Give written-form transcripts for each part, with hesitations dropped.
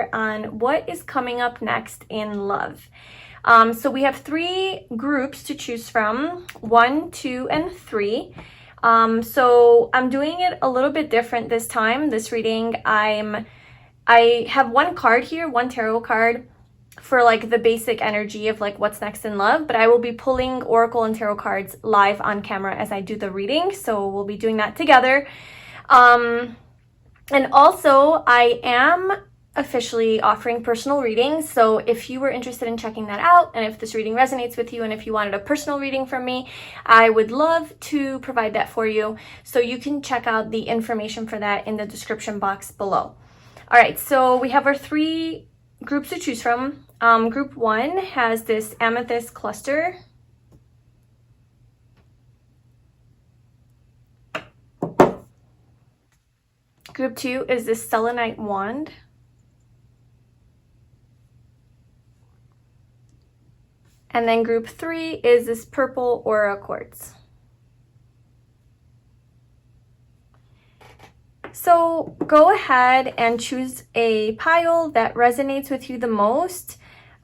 here on what is coming up next in love. So we have 3 groups to choose from, 1, 2, and 3. So I'm doing it a little bit different this time. This reading, I have 1 card here, 1 tarot card for like the basic energy of like what's next in love, but I will be pulling oracle and tarot cards live on camera as I do the reading. So we'll be doing that together. And also I am officially offering personal readings. So if you were interested in checking that out, and if this reading resonates with you, and if you wanted a personal reading from me, I would love to provide that for you. So you can check out the information for that in the description box below. All right, so we have our 3 groups to choose from. Group 1 has this amethyst cluster. Group 2 is this selenite wand. And then group 3 is this purple aura quartz. So go ahead and choose a pile that resonates with you the most.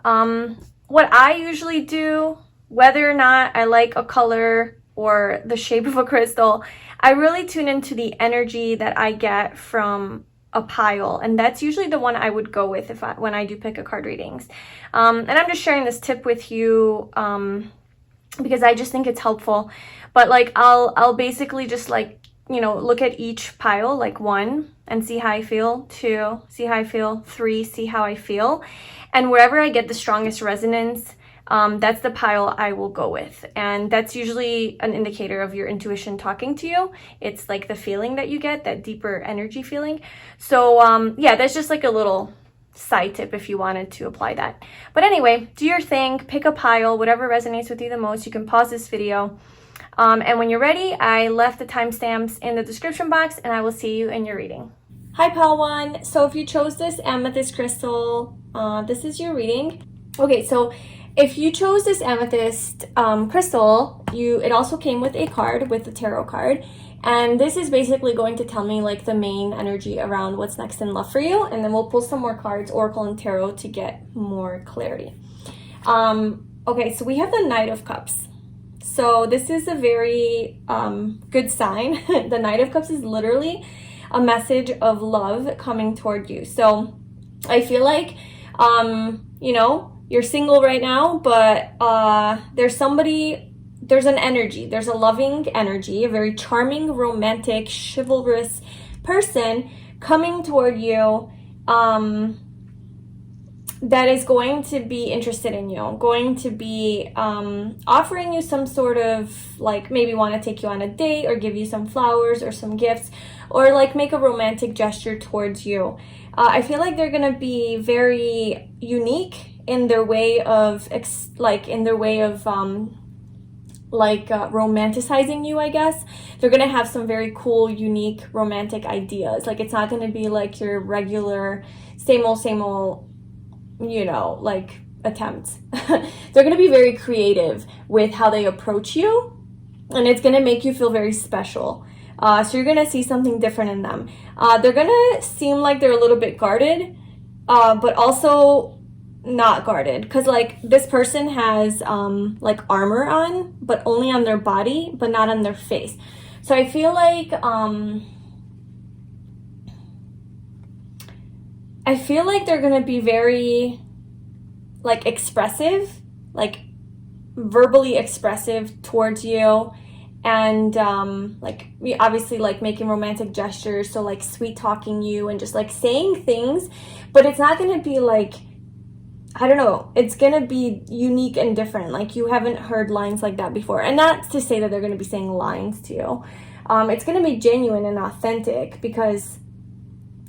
What I usually do, whether or not I like a color or the shape of a crystal, I really tune into the energy that I get from a pile, and that's usually the one I would go with when I do pick a card readings. And I'm just sharing this tip with you because I just think it's helpful. But like I'll basically just like, you know, look at each pile, like 1 and see how I feel, 2, see how I feel, 3, see how I feel. And wherever I get the strongest resonance, that's the pile I will go with. And that's usually an indicator of your intuition talking to you. It's like the feeling that you get, that deeper energy feeling. So yeah, that's just like a little side tip if you wanted to apply that. But anyway, do your thing, pick a pile, whatever resonates with you the most. You can pause this video. And when you're ready, I left the timestamps in the description box, and I will see you in your reading. Hi, Pile 1. So if you chose this amethyst crystal, this is your reading. Okay, so if you chose this amethyst crystal, it also came with a card, with the tarot card. And this is basically going to tell me like the main energy around what's next in love for you. And then we'll pull some more cards, oracle and tarot, to get more clarity. Okay, so we have the Knight of Cups. So this is a very good sign. The Knight of Cups is literally a message of love coming toward you. So I feel like, you know, you're single right now, but there's an energy, there's a loving energy, a very charming, romantic, chivalrous person coming toward you that is going to be interested in you, going to be offering you some sort of, like, maybe want to take you on a date or give you some flowers or some gifts, or like make a romantic gesture towards you. I feel like they're going to be very unique in their way of romanticizing you, I guess. They're gonna have some very cool, unique, romantic ideas. Like, it's not gonna be like your regular same old, you know, like, attempts. They're gonna be very creative with how they approach you, and it's gonna make you feel very special. So you're gonna see something different in them. They're gonna seem like they're a little bit guarded, but also not guarded, because like this person has like armor on, but only on their body, but not on their face. So I feel like they're gonna be very like expressive, like verbally expressive towards you, and like obviously like making romantic gestures, so like sweet talking you and just like saying things, but it's not gonna be like, I don't know, it's gonna be unique and different. Like, you haven't heard lines like that before. And not to say that they're gonna be saying lines to you. It's gonna be genuine and authentic, because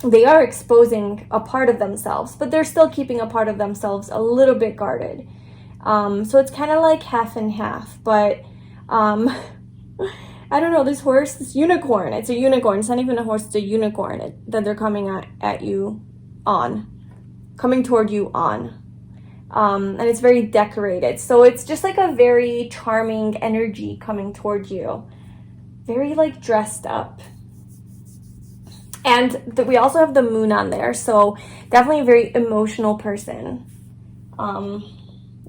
they are exposing a part of themselves, but they're still keeping a part of themselves a little bit guarded. So it's kind of like half and half, but I don't know, this horse, this unicorn, it's a unicorn. It's not even a horse, it's a unicorn that they're coming at you on, coming toward you on. And it's very decorated. So it's just like a very charming energy coming toward you. very like dressed up. And we also have the moon on there, so definitely a very emotional person.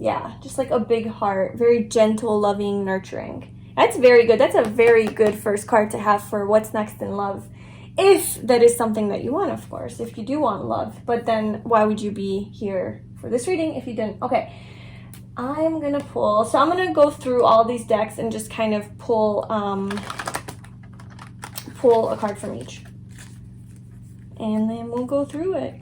Yeah, just like a big heart, very gentle, loving, nurturing. That's very good. That's a very good first card to have for what's next in love. If that is something that you want, of course, if you do want love. But then why would you be here for this reading if you didn't? Okay, I'm gonna pull. So I'm gonna go through all these decks and just kind of pull a card from each. And then we'll go through it.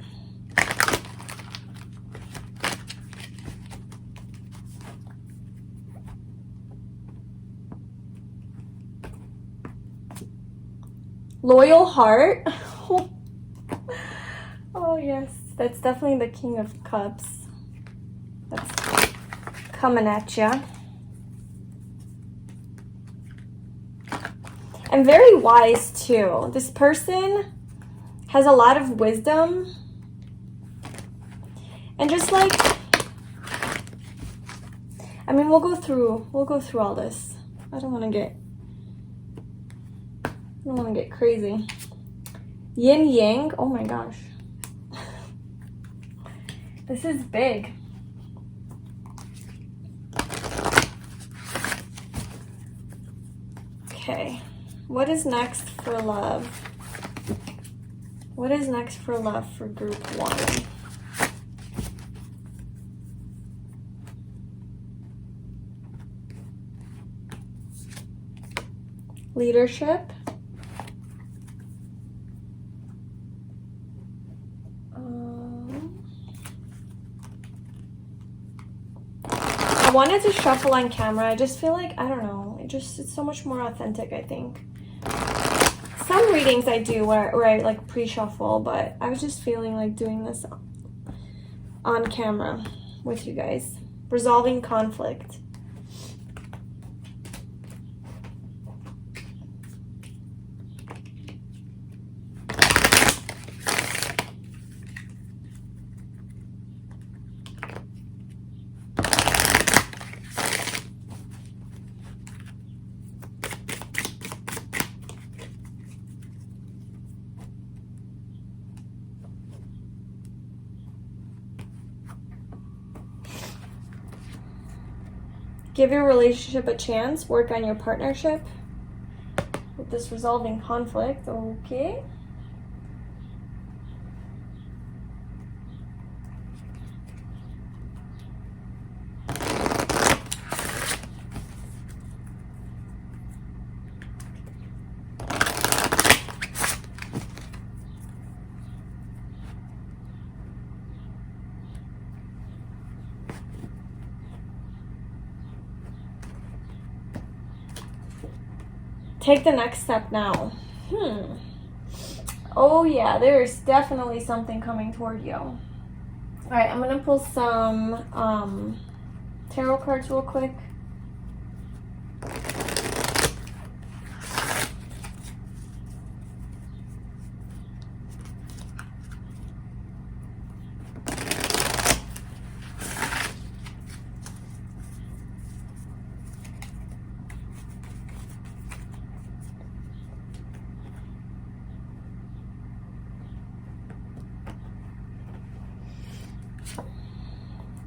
Loyal heart. Oh yes, that's definitely the King of Cups. That's coming at ya. And very wise too. This person has a lot of wisdom. And just like, I mean, we'll go through all this. I don't want to get crazy. Yin Yang, oh my gosh. This is big. Okay, what is next for love? What is next for love for group 1? Leadership. I wanted to shuffle on camera. I just feel like, I don't know, it's so much more authentic, I think. Some readings I do where I like pre-shuffle, but I was just feeling like doing this on camera with you guys. Resolving conflict. Give your relationship a chance. Work on your partnership with this resolving conflict. Okay. Take the next step now. Oh yeah, there's definitely something coming toward you. All right, I'm gonna pull some tarot cards real quick.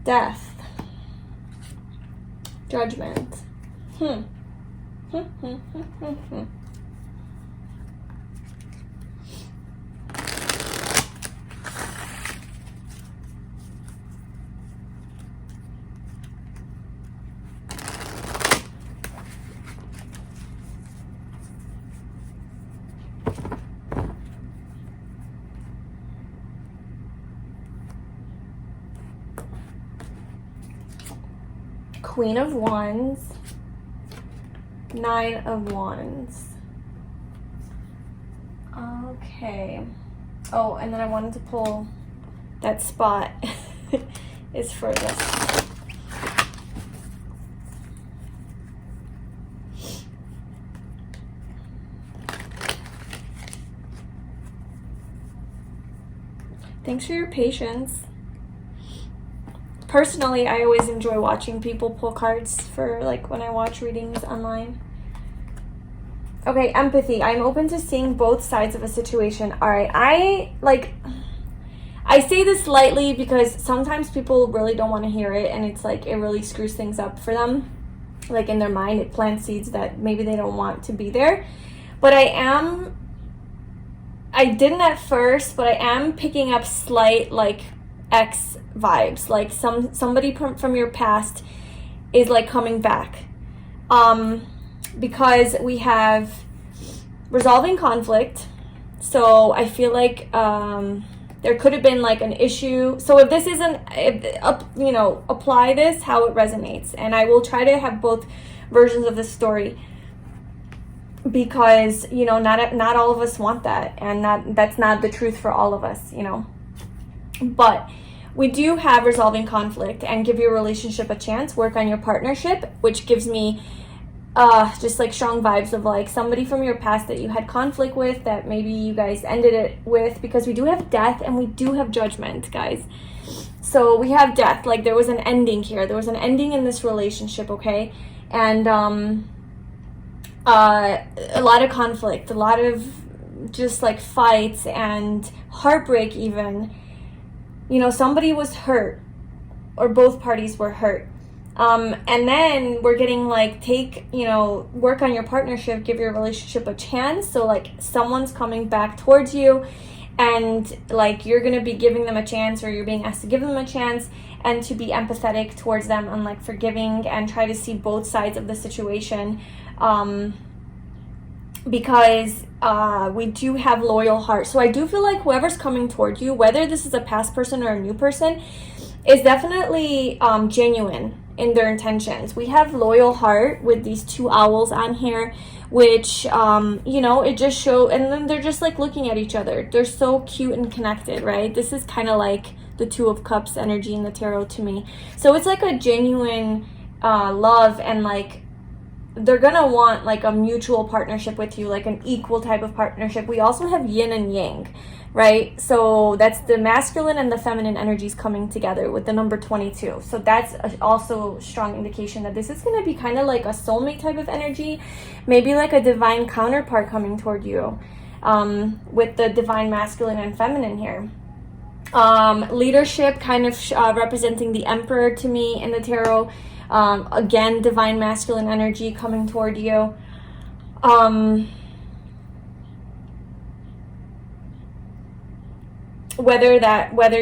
Death. Judgment. Queen of Wands, 9 of Wands. Okay. Oh, and then I wanted to pull that spot is for this. Thanks for your patience. Personally, I always enjoy watching people pull cards for like when I watch readings online. Okay, empathy. I'm open to seeing both sides of a situation. All right, I say this lightly because sometimes people really don't want to hear it, and it's like it really screws things up for them. Like in their mind, it plants seeds that maybe they don't want to be there. But I didn't at first, but I am picking up slight like ex vibes. Like somebody from your past is like coming back. Because we have resolving conflict. So I feel like there could have been like an issue. So if this isn't, apply this how it resonates. And I will try to have both versions of the story, because, not all of us want that. And that's not the truth for all of us, But we do have resolving conflict and give your relationship a chance, work on your partnership, which gives me just like strong vibes of like somebody from your past that you had conflict with, that maybe you guys ended it with, because we do have death and we do have judgment, guys. So we have death, like there was an ending here. There was an ending in this relationship, okay? And a lot of conflict, a lot of just like fights and heartbreak even. Somebody was hurt, or both parties were hurt. And then we're getting like, work on your partnership, give your relationship a chance. So like someone's coming back towards you, and like you're going to be giving them a chance, or you're being asked to give them a chance, and to be empathetic towards them and like forgiving and try to see both sides of the situation. Because we do have loyal hearts. So I do feel like whoever's coming toward you, whether this is a past person or a new person, is definitely genuine in their intentions. We have loyal heart with these two owls on here, which it just shows, and then they're just like looking at each other. They're so cute and connected, right? This is kind of like the Two of Cups energy in the tarot to me. So it's like a genuine love, and like they're gonna want like a mutual partnership with you, like an equal type of partnership. We also have yin and yang, right? So that's the masculine and the feminine energies coming together with the number 22. So that's also a strong indication that this is going to be kind of like a soulmate type of energy, maybe like a divine counterpart coming toward you, with the divine masculine and feminine here. Leadership kind of representing the Emperor to me in the tarot. Again, divine masculine energy coming toward you. Whether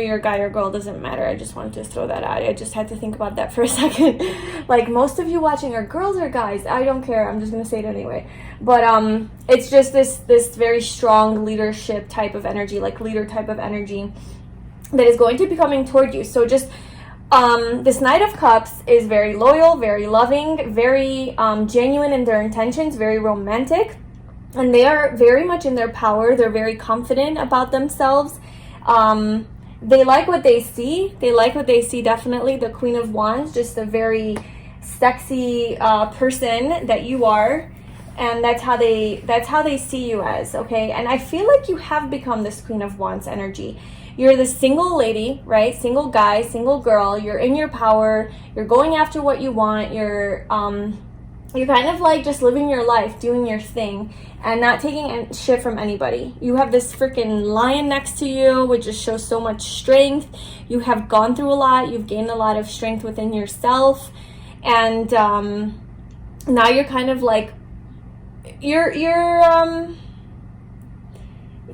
you're a guy or girl doesn't matter. I just wanted to throw that out. I just had to think about that for a second. Like, most of you watching are girls or guys. I don't care. I'm just gonna say it anyway. But it's just this very strong leadership type of energy, like leader type of energy, that is going to be coming toward you. So just this Knight of Cups is very loyal, very loving, very genuine in their intentions, very romantic, and they are very much in their power. They're very confident about themselves. They like what they see. Definitely. The Queen of Wands, just a very sexy person that you are, and that's how they see you as, okay? And I feel like you have become this Queen of Wands energy. You're the single lady, right? Single guy, single girl. You're in your power. You're going after what you want. You're kind of like just living your life, doing your thing, and not taking shit from anybody. You have this freaking lion next to you, which just shows so much strength. You have gone through a lot. You've gained a lot of strength within yourself, and now you're kind of like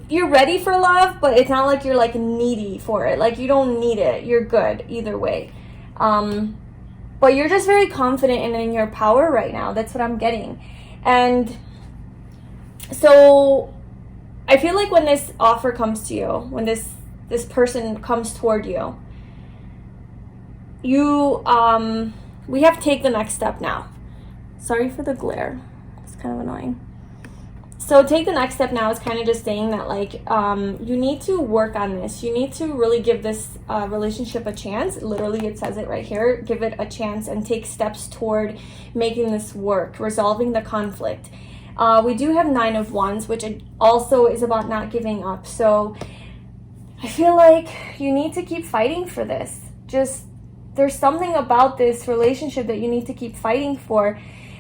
you're ready for love, but it's not like you're like needy for it. Like, you don't need it. You're good either way. But you're just very confident and in your power right now. That's what I'm getting. And so I feel like when this offer comes to you, when this person comes toward you, we have to take the next step now. Sorry for the glare. It's kind of annoying. So take the next step now is kind of just saying that, like, you need to work on this. You need to really give this relationship a chance. Literally, it says it right here. Give it a chance and take steps toward making this work, resolving the conflict. We do have 9 of Wands, which also is about not giving up. So I feel like you need to keep fighting for this. Just, there's something about this relationship that you need to keep fighting for.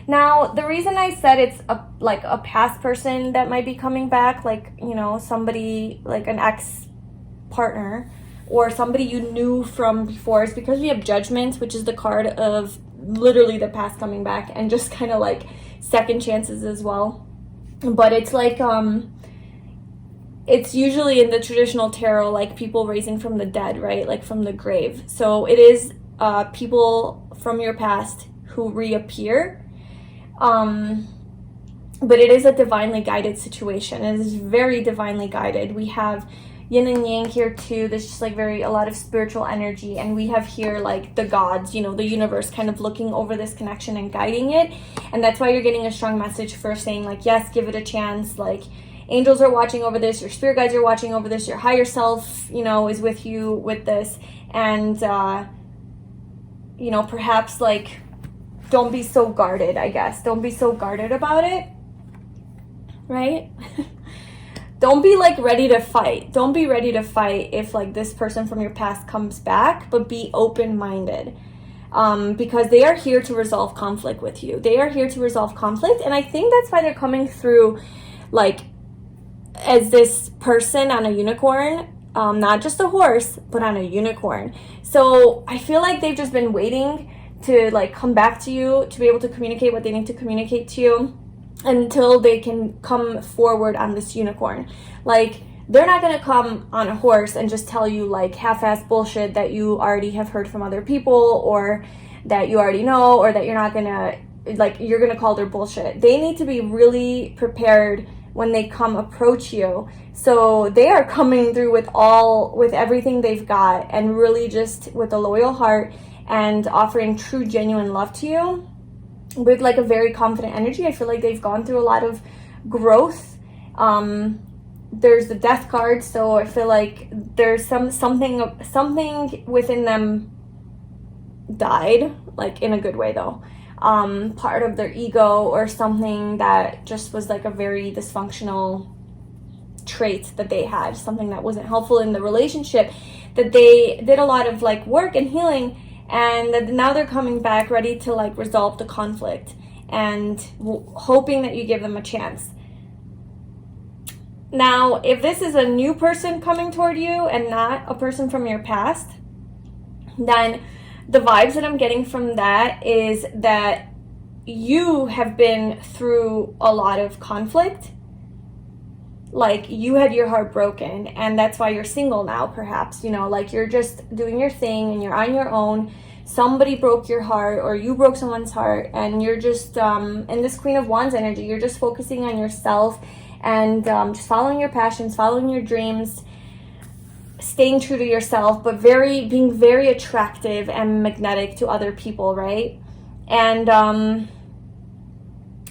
Now, the reason I said it's a past person that might be coming back, like, you know, somebody like an ex-partner or somebody you knew from before, is because we have Judgment, which is the card of literally the past coming back, and just kind of like second chances as well. But it's like, it's usually in the traditional tarot, like people raising from the dead, right? Like from the grave. So it is people from your past who reappear. But it is a divinely guided situation. It is very divinely guided. We have yin and yang here too. There's just like a lot of spiritual energy, and we have here like the gods, you know, the universe kind of looking over this connection and guiding it. And that's why you're getting a strong message for saying like, yes, give it a chance. Like, angels are watching over this, your spirit guides are watching over this, your higher self, you know, is with you with this. And you know, perhaps like, don't be so guarded, I guess. Don't be so guarded about it, right? Don't be like ready to fight. Don't be ready to fight if like this person from your past comes back, but be open-minded, because they are here to resolve conflict with you. They are here to resolve conflict, and I think that's why they're coming through like as this person on a unicorn, not just a horse, but on a unicorn. So I feel like they've just been waiting to like come back to you, to be able to communicate what they need to communicate to you, until they can come forward on this unicorn. Like, they're not going to come on a horse and just tell you like half-assed bullshit that you already have heard from other people, or that you already know, or that you're not going to, like, you're going to call their bullshit. They need to be really prepared when they come approach you. So they are coming through with everything they've got, and really just with a loyal heart, and offering true, genuine love to you with like a very confident energy. I feel like they've gone through a lot of growth. There's the Death card, so I feel like there's something within them died, like in a good way though. Part of their ego, or something that just was like a very dysfunctional trait that they had, something that wasn't helpful in the relationship, that they did a lot of like work and healing, and that now they're coming back ready to like resolve the conflict, and hoping that you give them a chance. Now, if this is a new person coming toward you and not a person from your past, then the vibes that I'm getting from that is that you have been through a lot of conflict. Like, you had your heart broken, and that's why you're single now, perhaps. You know, like, you're just doing your thing and you're on your own. Somebody broke your heart, or you broke someone's heart, and you're just in this Queen of Wands energy. You're just focusing on yourself, and just following your passions, following your dreams, staying true to yourself, but being very attractive and magnetic to other people, right? And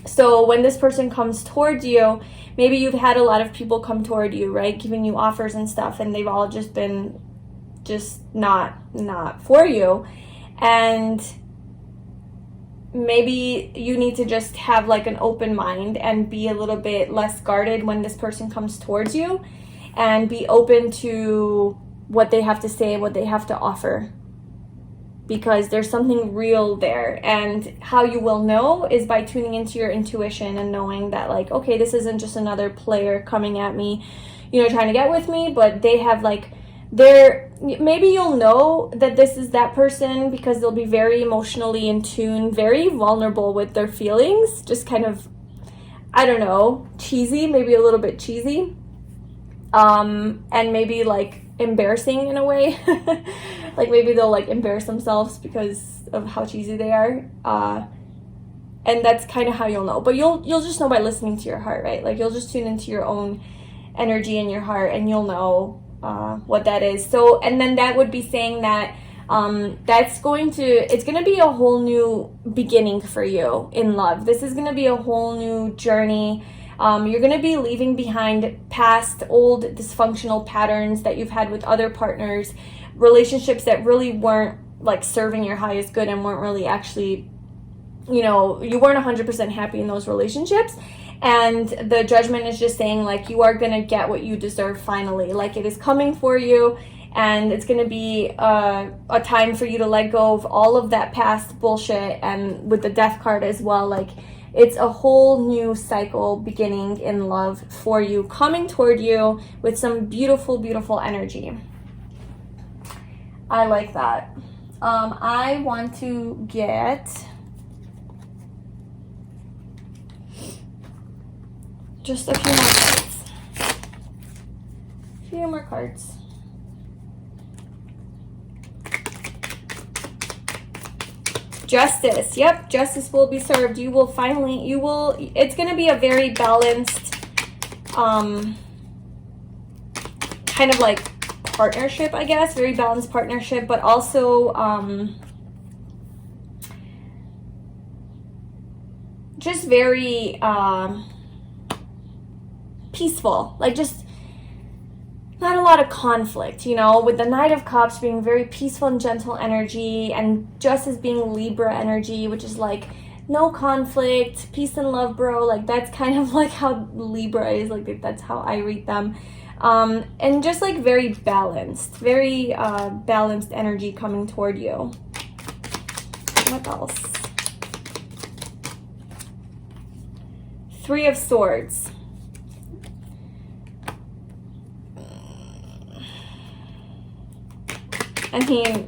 so when this person comes towards you, maybe you've had a lot of people come toward you, right, giving you offers and stuff, and they've all just been not for you. And maybe you need to just have like an open mind and be a little bit less guarded when this person comes towards you, and be open to what they have to say, what they have to offer, because there's something real there. And how you will know is by tuning into your intuition and knowing that, like, okay, this isn't just another player coming at me, you know, trying to get with me, but they have like maybe you'll know that this is that person because they'll be very emotionally in tune, very vulnerable with their feelings, just kind of, I don't know, cheesy, maybe a little bit cheesy, and maybe like embarrassing in a way. Like, maybe they'll like embarrass themselves because of how cheesy they are, and that's kind of how you'll know. But you'll just know by listening to your heart, right? Like, you'll just tune into your own energy in your heart, and you'll know what that is. So, and then that would be saying that it's going to be a whole new beginning for you in love. This is going to be a whole new journey. You're going to be leaving behind past old dysfunctional patterns that you've had with other partners, relationships that really weren't like serving your highest good, and weren't really actually, you know, you weren't 100% happy in those relationships. And the Judgment is just saying, like, you are going to get what you deserve finally. Like, it is coming for you. and it's going to be a time for you to let go of all of that past bullshit. And with the Death card as well, like it's a whole new cycle beginning in love for you, coming toward you with some beautiful, beautiful energy. I like that. I want to get just a few more cards. A few more cards. Justice. Yep, justice will be served. You will finally, it's going to be a very balanced, kind of like partnership, I guess. Very balanced partnership, but also, just very, peaceful. Like just not a lot of conflict, you know, with the Knight of Cups being very peaceful and gentle energy, and Justice being Libra energy, which is like no conflict, peace and love, bro. Like that's kind of like how Libra is, like that's how I read them. And just like very balanced energy coming toward you. What else? Three of Swords. I mean,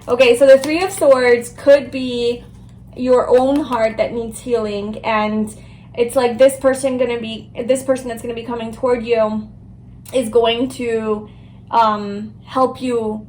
okay, so the Three of Swords could be your own heart that needs healing, and it's like this person that's gonna be coming toward you is going to help you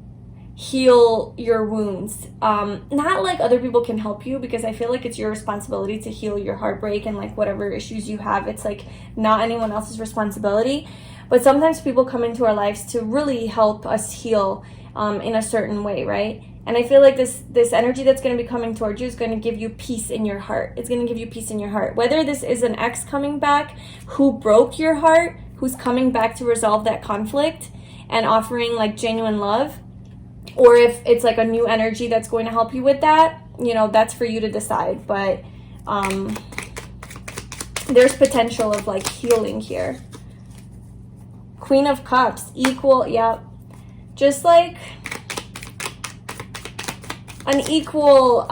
heal your wounds. Not like other people can help you, because I feel like it's your responsibility to heal your heartbreak and like whatever issues you have. It's like not anyone else's responsibility. But sometimes people come into our lives to really help us heal in a certain way, right? And I feel like this energy that's going to be coming towards you is going to give you peace in your heart. It's going to give you peace in your heart. Whether this is an ex coming back who broke your heart, who's coming back to resolve that conflict and offering like genuine love, or if it's like a new energy that's going to help you with that, you know, that's for you to decide. But there's potential of like healing here. Queen of Cups, equal, yep. Just like an equal,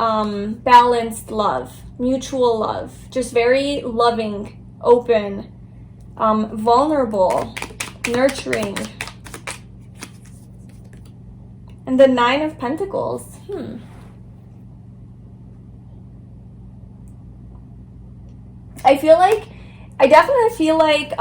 balanced love, mutual love. Just very loving, open, vulnerable, nurturing. And the Nine of Pentacles, I definitely feel like,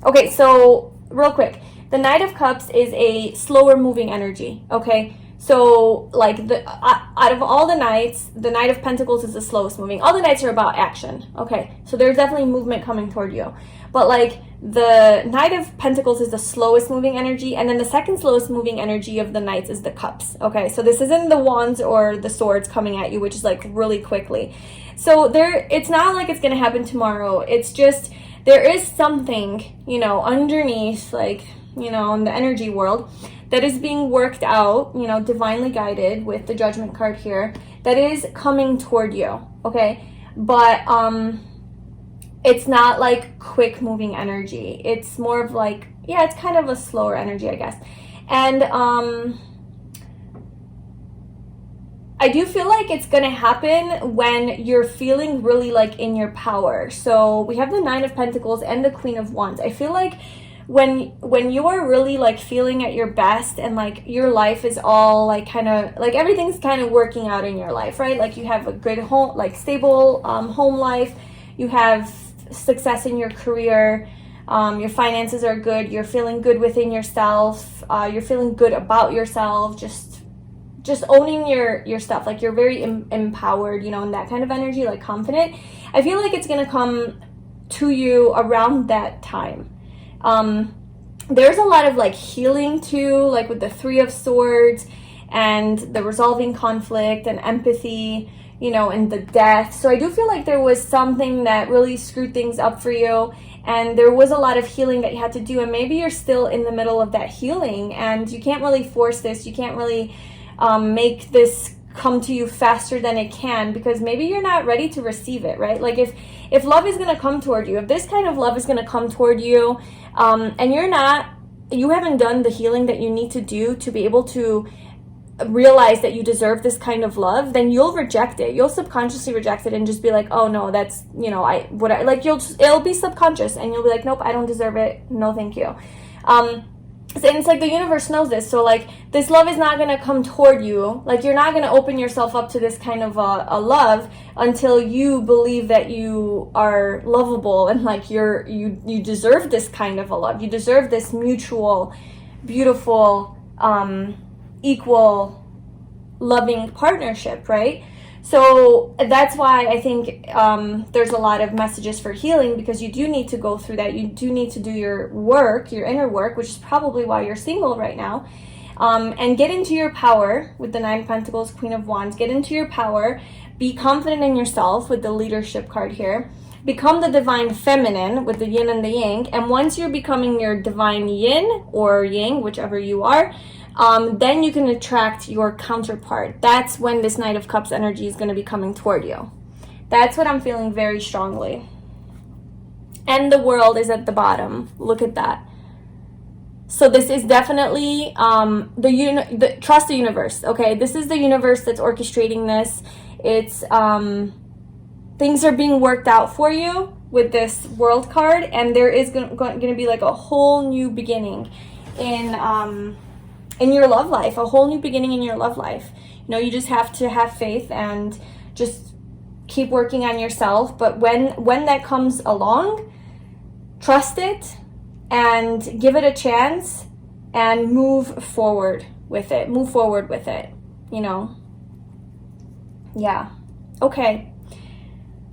okay, so real quick, the Knight of Cups is a slower moving energy, okay? So like out of all the Knights, the Knight of Pentacles is the slowest moving. All the Knights are about action, okay? So there's definitely movement coming toward you. But like the Knight of Pentacles is the slowest moving energy, and then the second slowest moving energy of the Knights is the Cups, okay? So this isn't the Wands or the Swords coming at you, which is like really quickly. So it's not like it's gonna happen tomorrow. It's just, there is something, you know, underneath, like, you know, in the energy world that is being worked out, you know, divinely guided with the Judgment card here, that is coming toward you, okay? But it's not like quick moving energy. It's more of like, yeah, it's kind of a slower energy, I guess. And I do feel like it's gonna happen when you're feeling really like in your power. So we have the Nine of Pentacles and the Queen of Wands. I feel like when you are really like feeling at your best, and like your life is all like kind of like everything's kind of working out in your life, right? Like you have a good home, like stable home life, you have success in your career, your finances are good, you're feeling good within yourself, you're feeling good about yourself, just owning your stuff, like you're very empowered, you know, in that kind of energy, like confident. I feel like it's gonna come to you around that time. There's a lot of like healing too, like with the Three of Swords and the resolving conflict and empathy, you know, and the death. So I do feel like there was something that really screwed things up for you, and there was a lot of healing that you had to do, and maybe you're still in the middle of that healing, and you can't really force this, you can't really make this come to you faster than it can, because maybe you're not ready to receive it, right? Like if love is going to come toward you, if this kind of love is going to come toward you, and you're not you haven't done the healing that you need to do to be able to realize that you deserve this kind of love, then you'll reject it. You'll subconsciously reject it and just be like, oh no, that's, you know, it'll be subconscious, and you'll be like, nope, I don't deserve it, no thank you. And it's like the universe knows this, so like this love is not gonna come toward you. Like you're not gonna open yourself up to this kind of a love until you believe that you are lovable, and like you deserve this kind of a love. You deserve this mutual, beautiful, equal, loving partnership, right? So that's why I think there's a lot of messages for healing, because you do need to go through that. You do need to do your work, your inner work, which is probably why you're single right now. And get into your power with the Nine of Pentacles, Queen of Wands. Get into your power. Be confident in yourself with the Leadership card here. Become the Divine Feminine with the Yin and the Yang. And once you're becoming your Divine Yin or Yang, whichever you are, then you can attract your counterpart. That's when this Knight of Cups energy is going to be coming toward you. That's what I'm feeling very strongly. And the World is at the bottom. Look at that. So this is definitely trust the universe. Okay, this is the universe that's orchestrating this. It's things are being worked out for you with this World card, and there is going to be like a whole new beginning in your love life, a whole new beginning in your love life. You know, you just have to have faith and just keep working on yourself. But when that comes along, trust it and give it a chance and move forward with it. Move forward with it, you know? Yeah. Okay.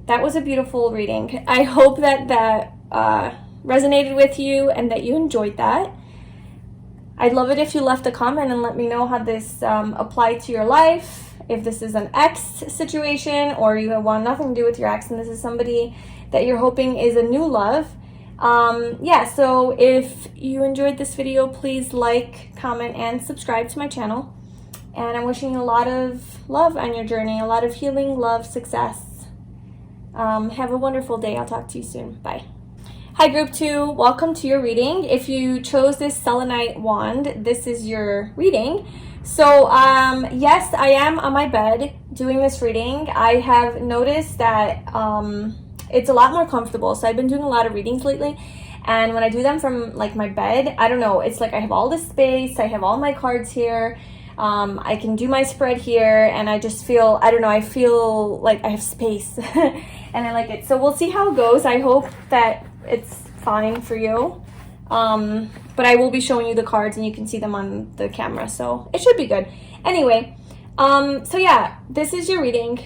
That was a beautiful reading. I hope that resonated with you and that you enjoyed that. I'd love it if you left a comment and let me know how this applied to your life. If this is an ex situation, or you want nothing to do with your ex and this is somebody that you're hoping is a new love. Yeah, so if you enjoyed this video, please like, comment, and subscribe to my channel. And I'm wishing you a lot of love on your journey, a lot of healing, love, success. Have a wonderful day. I'll talk to you soon. Bye. Hi Group 2, welcome to your reading. If you chose this Selenite wand, this is your reading. So yes, I am on my bed doing this reading. I have noticed that it's a lot more comfortable. So I've been doing a lot of readings lately, and when I do them from like my bed, I don't know, it's like I have all this space, I have all my cards here, I can do my spread here, and I just feel, I don't know, I feel like I have space and I like it. So we'll see how it goes. I hope that it's fine for you, but I will be showing you the cards and you can see them on the camera, so it should be good. Anyway, so yeah, this is your reading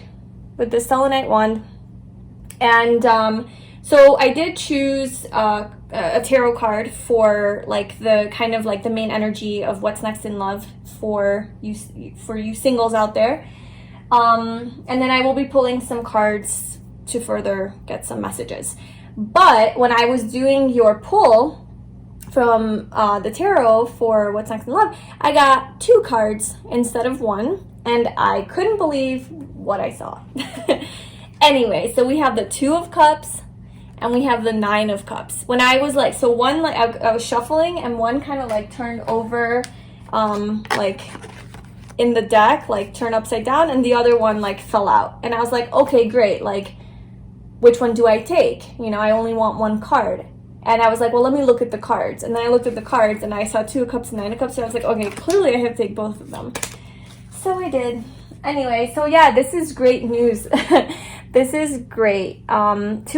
with the Selenite wand. And so I did choose a tarot card for like the kind of like the main energy of what's next in love for you singles out there, and then I will be pulling some cards to further get some messages. But when I was doing your pull from the tarot for what's next in love, I got 2 cards instead of 1, and I couldn't believe what I saw. Anyway, so we have the 2 of Cups and we have the 9 of Cups. When I was like, so one, like I was shuffling and one kind of like turned over like in the deck, like turned upside down, and the other one like fell out. And I was like, okay, great, like which one do I take? You know, I only want 1 card. And I was like, well, let me look at the cards. And then I looked at the cards and I saw 2 of Cups and 9 of Cups. So I was like, okay, clearly I have to take both of them. So I did. Anyway, so yeah, this is great news. This is great. 2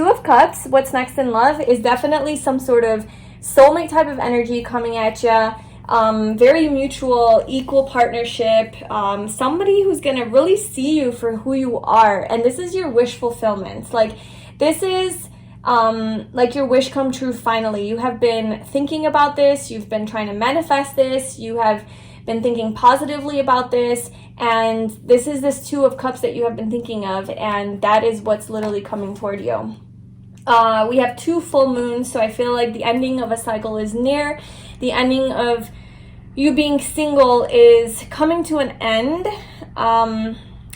of Cups, what's next in love, is definitely some sort of soulmate type of energy coming at you. Very mutual, equal partnership. Somebody who's gonna really see you for who you are. And this is your wish fulfillment. Like, this is like your wish come true finally. You have been thinking about this. You've been trying to manifest this. You have been thinking positively about this, and this is this 2 of Cups that you have been thinking of, and that is what's literally coming toward you. We have 2 full moons, so I feel like the ending of a cycle is near. The ending of you being single is coming to an end.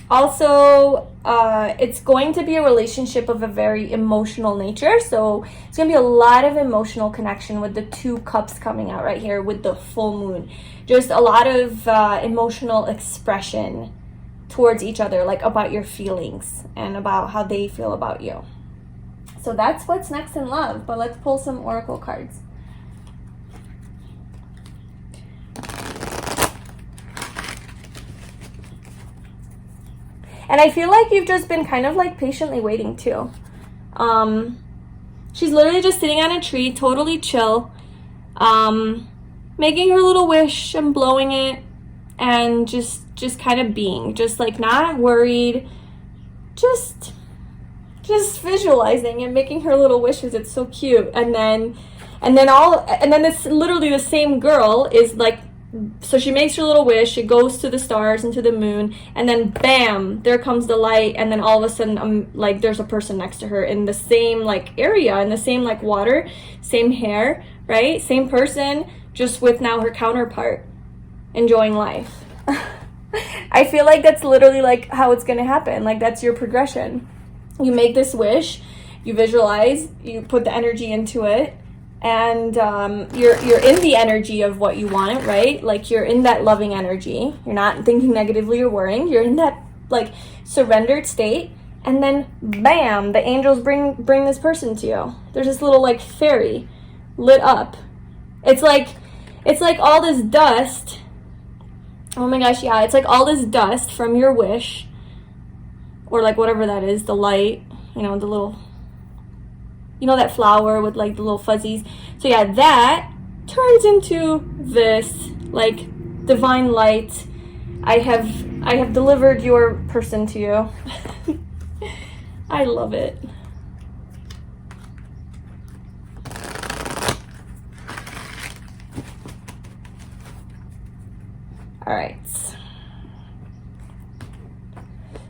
Also, it's going to be a relationship of a very emotional nature. So it's going to be a lot of emotional connection with the 2 cups coming out right here with the full moon. Just a lot of emotional expression towards each other, like about your feelings and about how they feel about you. So that's what's next in love. But let's pull some oracle cards. And I feel like you've just been kind of like patiently waiting too. She's literally just sitting on a tree, totally chill, making her little wish and blowing it, and just kind of being, just like not worried, just visualizing and making her little wishes. It's so cute. And then this literally the same girl is like, so she makes her little wish, it goes to the stars and to the moon, and then bam, there comes the light, and then all of a sudden like there's a person next to her in the same like area, in the same like water, same hair, right? Same person, just with now her counterpart enjoying life. I feel like that's literally like how it's gonna happen. Like that's your progression. You make this wish, you visualize, you put the energy into it, and you're in the energy of what you want, right? Like you're in that loving energy. You're not thinking negatively or worrying. You're in that like surrendered state, and then bam, the angels bring this person to you. There's this little like fairy lit up. It's like all this dust. Oh my gosh, yeah, it's like all this dust from your wish, or like whatever that is, the light, you know, the little, you know, that flower with like the little fuzzies. So yeah, that turns into this like divine light. I have delivered your person to you. I love it. All right.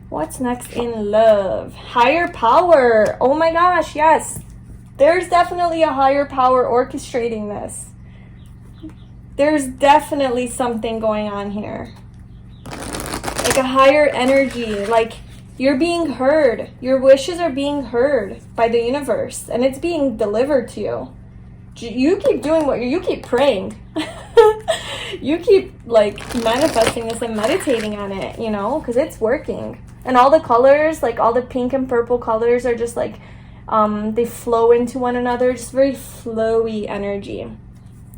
What's next in love? Higher power. Oh my gosh, yes. There's definitely a higher power orchestrating this. There's definitely something going on here. Like a higher energy, like you're being heard. Your wishes are being heard by the universe, and it's being delivered to you. You keep doing you keep praying. You keep like manifesting this and meditating on it, you know, because it's working. And all the colors, like all the pink and purple colors are just like, they flow into one another. Just very flowy energy.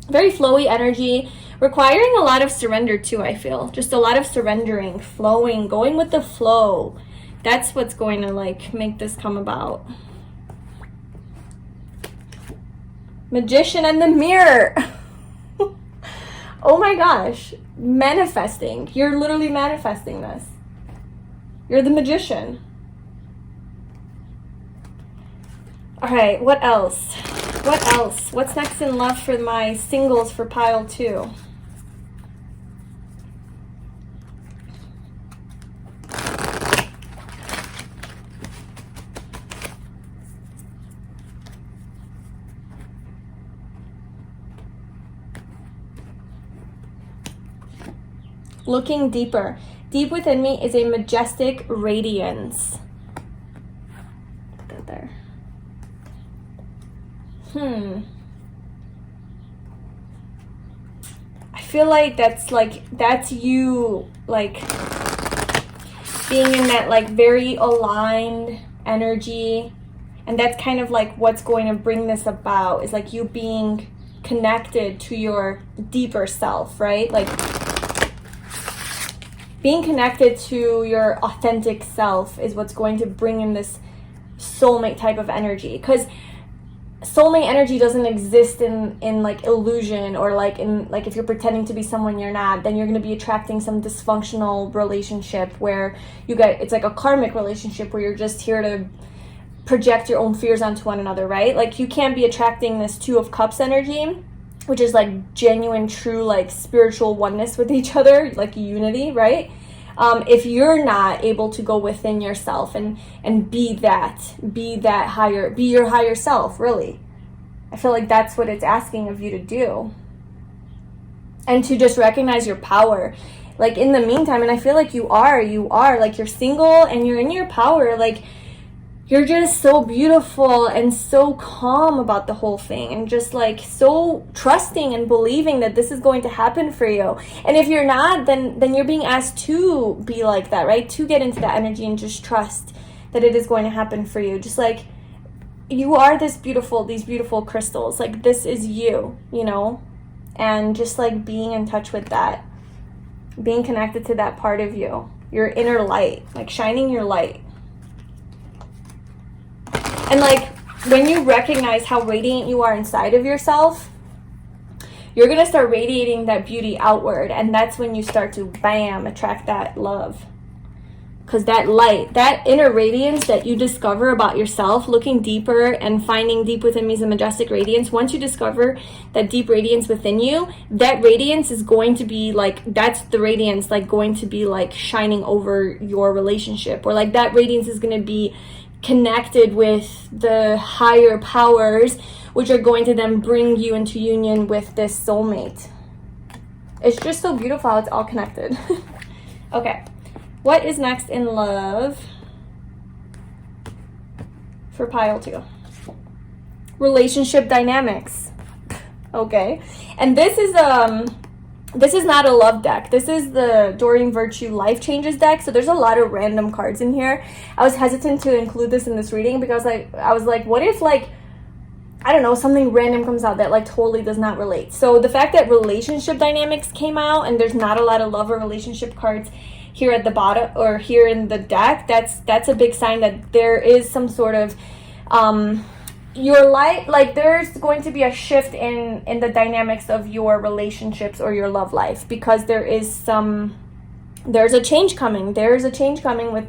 Very flowy energy, requiring a lot of surrender too, I feel. Just a lot of surrendering, flowing, going with the flow. That's what's going to like make this come about. Magician and the mirror. Oh my gosh. Manifesting. You're literally manifesting this. You're the magician. All right, what else? What else? What's next in love for my singles for pile 2? Looking deeper. Deep within me is a majestic radiance. Put that there. I feel like that's you, like being in that like very aligned energy, and that's kind of like what's going to bring this about, is like you being connected to your deeper self, right? Like being connected to your authentic self is what's going to bring in this soulmate type of energy. Because soulmate energy doesn't exist in like illusion, or like in like if you're pretending to be someone you're not, then you're going to be attracting some dysfunctional relationship where you get, it's like a karmic relationship where you're just here to project your own fears onto one another, right? Like you can't be attracting this 2 of Cups energy, which is like genuine, true, like spiritual oneness with each other, like unity, right? If you're not able to go within yourself and be that higher, be your higher self, really. I feel like that's what it's asking of you to do. And to just recognize your power. like in the meantime, and I feel like you are like, you're single and you're in your power, like you're just so beautiful and so calm about the whole thing, and just like so trusting and believing that this is going to happen for you. And if you're not, then you're being asked to be like that, right? To get into that energy and just trust that it is going to happen for you. Just like you are these beautiful crystals, like this is you, you know? And just like being in touch with that, being connected to that part of you, your inner light, like shining your light. And like when you recognize how radiant you are inside of yourself, you're going to start radiating that beauty outward. And that's when you start to, bam, attract that love. Because that light, that inner radiance that you discover about yourself, looking deeper and finding deep within me is a majestic radiance. Once you discover that deep radiance within you, that radiance is going to be like, that's the radiance like going to be like shining over your relationship. Or like that radiance is going to be connected with the higher powers, which are going to then bring you into union with this soulmate. It's just so beautiful how it's all connected. Okay, what is next in love for pile 2? Relationship dynamics. Okay, and this is not a love deck. This is the Doreen Virtue Life Changes deck. So there's a lot of random cards in here. I was hesitant to include this in this reading because I was like, what if like, I don't know, something random comes out that like totally does not relate. So the fact that relationship dynamics came out and there's not a lot of love or relationship cards here at the bottom or here in the deck, that's a big sign that there is some sort of your light, like there's going to be a shift in the dynamics of your relationships or your love life, because there's a change coming. There's a change coming with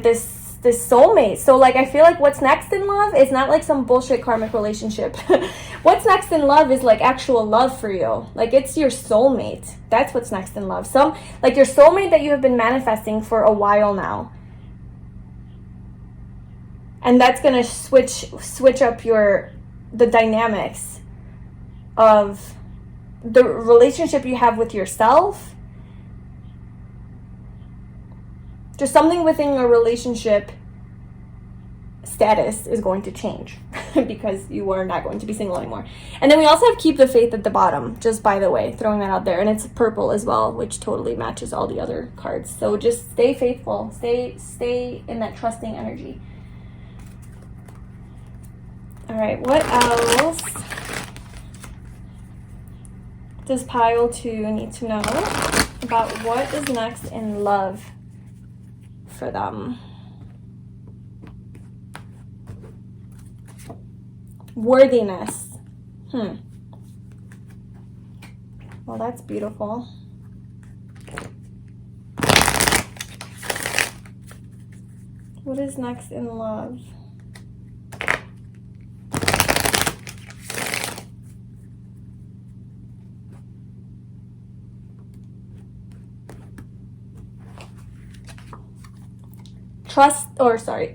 this soulmate. So like I feel like what's next in love is not like some bullshit karmic relationship. What's next in love is like actual love for you. Like it's your soulmate. That's what's next in love. Some like your soulmate that you have been manifesting for a while now. And that's going to switch up the dynamics of the relationship you have with yourself. Just something within your relationship status is going to change because you are not going to be single anymore. And then we also have Keep the Faith at the bottom, just by the way, throwing that out there. And it's purple as well, which totally matches all the other cards. So just stay faithful. Stay in that trusting energy. All right, what else does pile 2 need to know about what is next in love for them? Worthiness. Well, that's beautiful. What is next in love?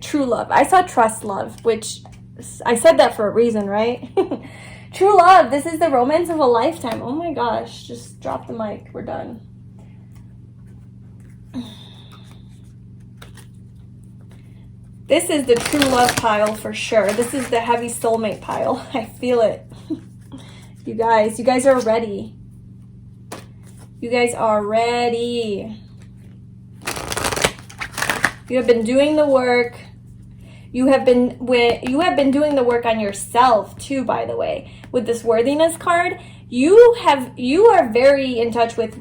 True love. I saw trust love, which I said that for a reason, right? True love. This is the romance of a lifetime. Oh my gosh. Just drop the mic. We're done. This is the true love pile for sure. This is the heavy soulmate pile. I feel it. You guys are ready. You guys are ready. You have been doing the work. You have been doing the work on yourself too, by the way. With this worthiness card, you are very in touch with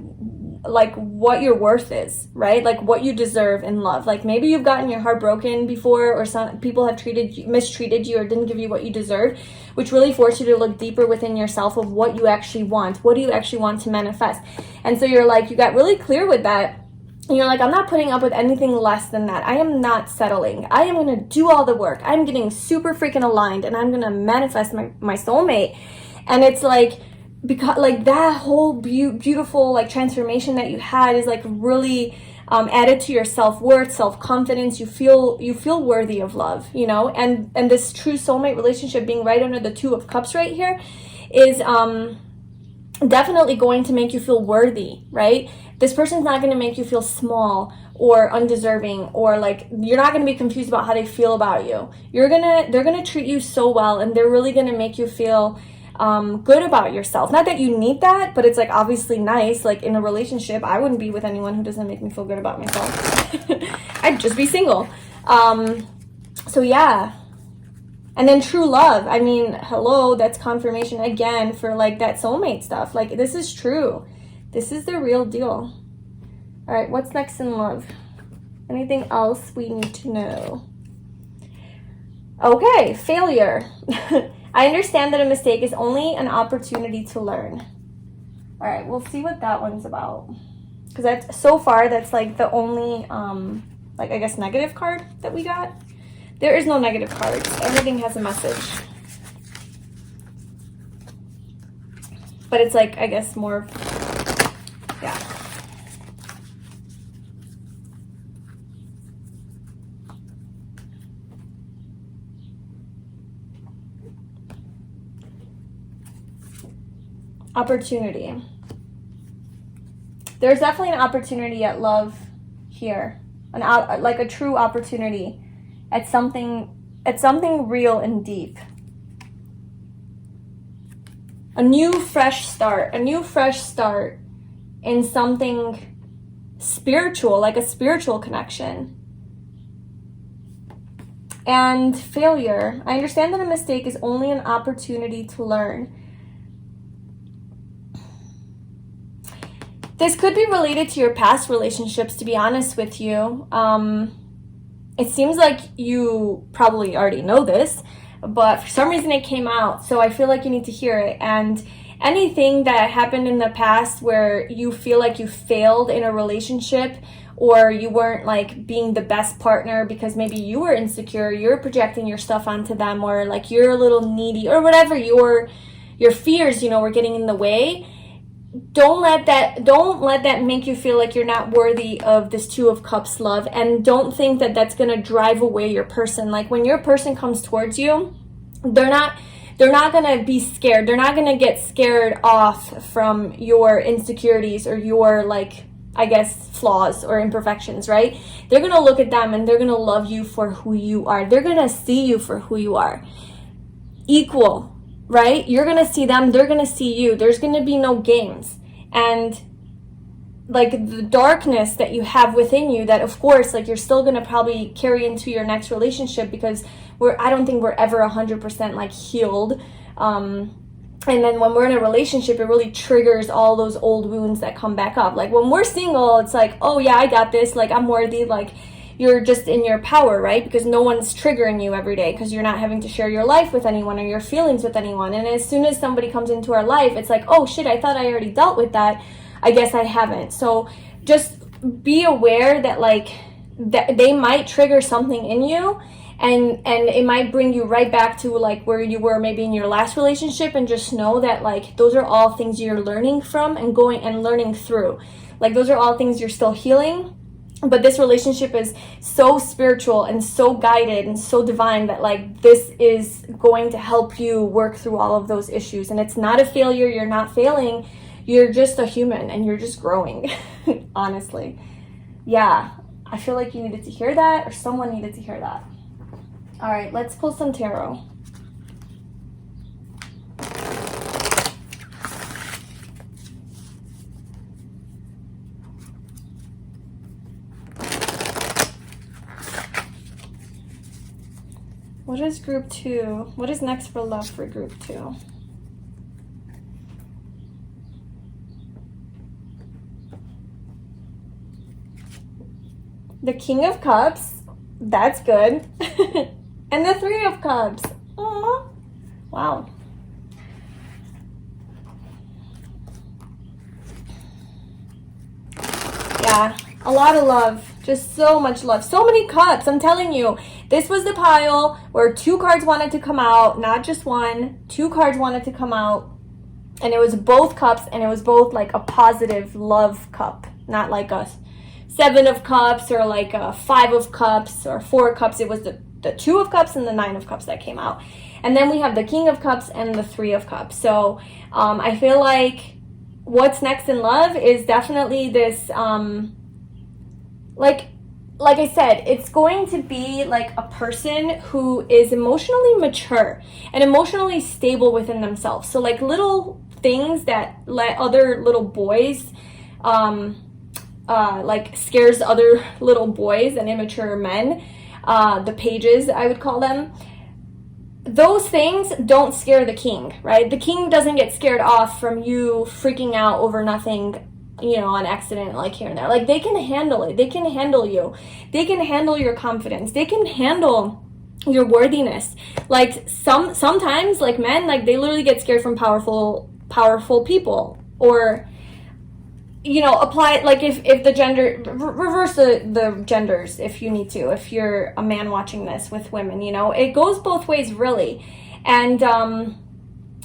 like what your worth is, right? Like what you deserve in love. Like maybe you've gotten your heart broken before, or some people have mistreated you or didn't give you what you deserve, which really forced you to look deeper within yourself of what you actually want. What do you actually want to manifest? And so you got really clear with that. And you're like, I'm not putting up with anything less than that. I am not settling. I am going to do all the work. I'm getting super freaking aligned and I'm going to manifest my soulmate. And it's like, because like that whole beautiful like transformation that you had is like really added to your self-worth, self-confidence. You feel worthy of love, you know? And this true soulmate relationship being right under the 2 of Cups right here is definitely going to make you feel worthy, right? This person's not going to make you feel small or undeserving, or like you're not going to be confused about how they feel about you. They're going to treat you so well, and they're really going to make you feel good about yourself. Not that you need that, but it's like obviously nice. Like in a relationship, I wouldn't be with anyone who doesn't make me feel good about myself. I'd just be single. So yeah. And then true love. I mean, hello, that's confirmation again for like that soulmate stuff. Like this is true. This is the real deal. All right, what's next in love? Anything else we need to know? Okay, failure. I understand that a mistake is only an opportunity to learn. All right, we'll see what that one's about. Because that's so far, that's like the only, like I guess, negative card that we got. There is no negative cards. Everything has a message. But it's like, I guess, more, yeah. Opportunity. There's definitely an opportunity at love here. Like a true opportunity at something real and deep. A new fresh start in something spiritual, like a spiritual connection. And failure. I understand that a mistake is only an opportunity to learn. This could be related to your past relationships, to be honest with you. It seems like you probably already know this, but for some reason it came out, so I feel like you need to hear it. And anything that happened in the past where you feel like you failed in a relationship, or you weren't like being the best partner because maybe you were insecure, you're projecting your stuff onto them, or like you're a little needy, or whatever, your fears, were getting in the way. Don't let that make you feel like you're not worthy of this Two of Cups love, and don't think that that's going to drive away your person. Like when your person comes towards you, they're not going to be scared. They're not going to get scared off from your insecurities or your, like, I guess, flaws or imperfections, right? They're going to look at them and they're going to love you for who you are. They're going to see you for who you are. Equal. Right? You're going to see them. They're going to see you. There's going to be no games. And like the darkness that you have within you, that of course, like you're still going to probably carry into your next relationship, because I don't think we're ever 100% like healed. And then when we're in a relationship, it really triggers all those old wounds that come back up. Like when we're single, it's like, oh yeah, I got this. Like I'm worthy. Like you're just in your power, right? Because no one's triggering you every day, because you're not having to share your life with anyone or your feelings with anyone. And as soon as somebody comes into our life, it's like, oh shit, I thought I already dealt with that. I guess I haven't. So just be aware that like that they might trigger something in you, and it might bring you right back to like where you were maybe in your last relationship. And just know that like those are all things you're learning from and going and learning through. Like those are all things you're still healing. But this relationship is so spiritual and so guided and so divine that like this is going to help you work through all of those issues. And it's not a failure. You're not failing. You're just a human and you're just growing. Honestly. Yeah. I feel like you needed to hear that, or someone needed to hear that. All right, let's pull some tarot. What is group 2? What is next for love for group 2? The King of Cups. That's good. And the Three of Cups. Aww. Wow. Yeah, a lot of love. Just so much love. So many cups. I'm telling you. This was the pile where 2 cards wanted to come out. Not just one. 2 cards wanted to come out. And it was both cups. And it was both like a positive love cup. Not like a 7 of Cups or like a 5 of Cups or 4 cups. It was the 2 of Cups and the 9 of Cups that came out. And then we have the King of Cups and the 3 of Cups. So I feel like what's next in love is definitely this, like I said, it's going to be like a person who is emotionally mature and emotionally stable within themselves. So like little things that let other little boys, like scares other little boys and immature men, the pages, I would call them. Those things don't scare the king, right? The king doesn't get scared off from you freaking out over nothing, you know, on accident, like here and there. Like, they can handle it. They can handle you. They can handle your confidence. They can handle your worthiness. Like, sometimes, like, men, like, they literally get scared from powerful people. Or, you know, apply, like, if the gender, reverse the genders if you need to, if you're a man watching this with women, you know, it goes both ways, really. And,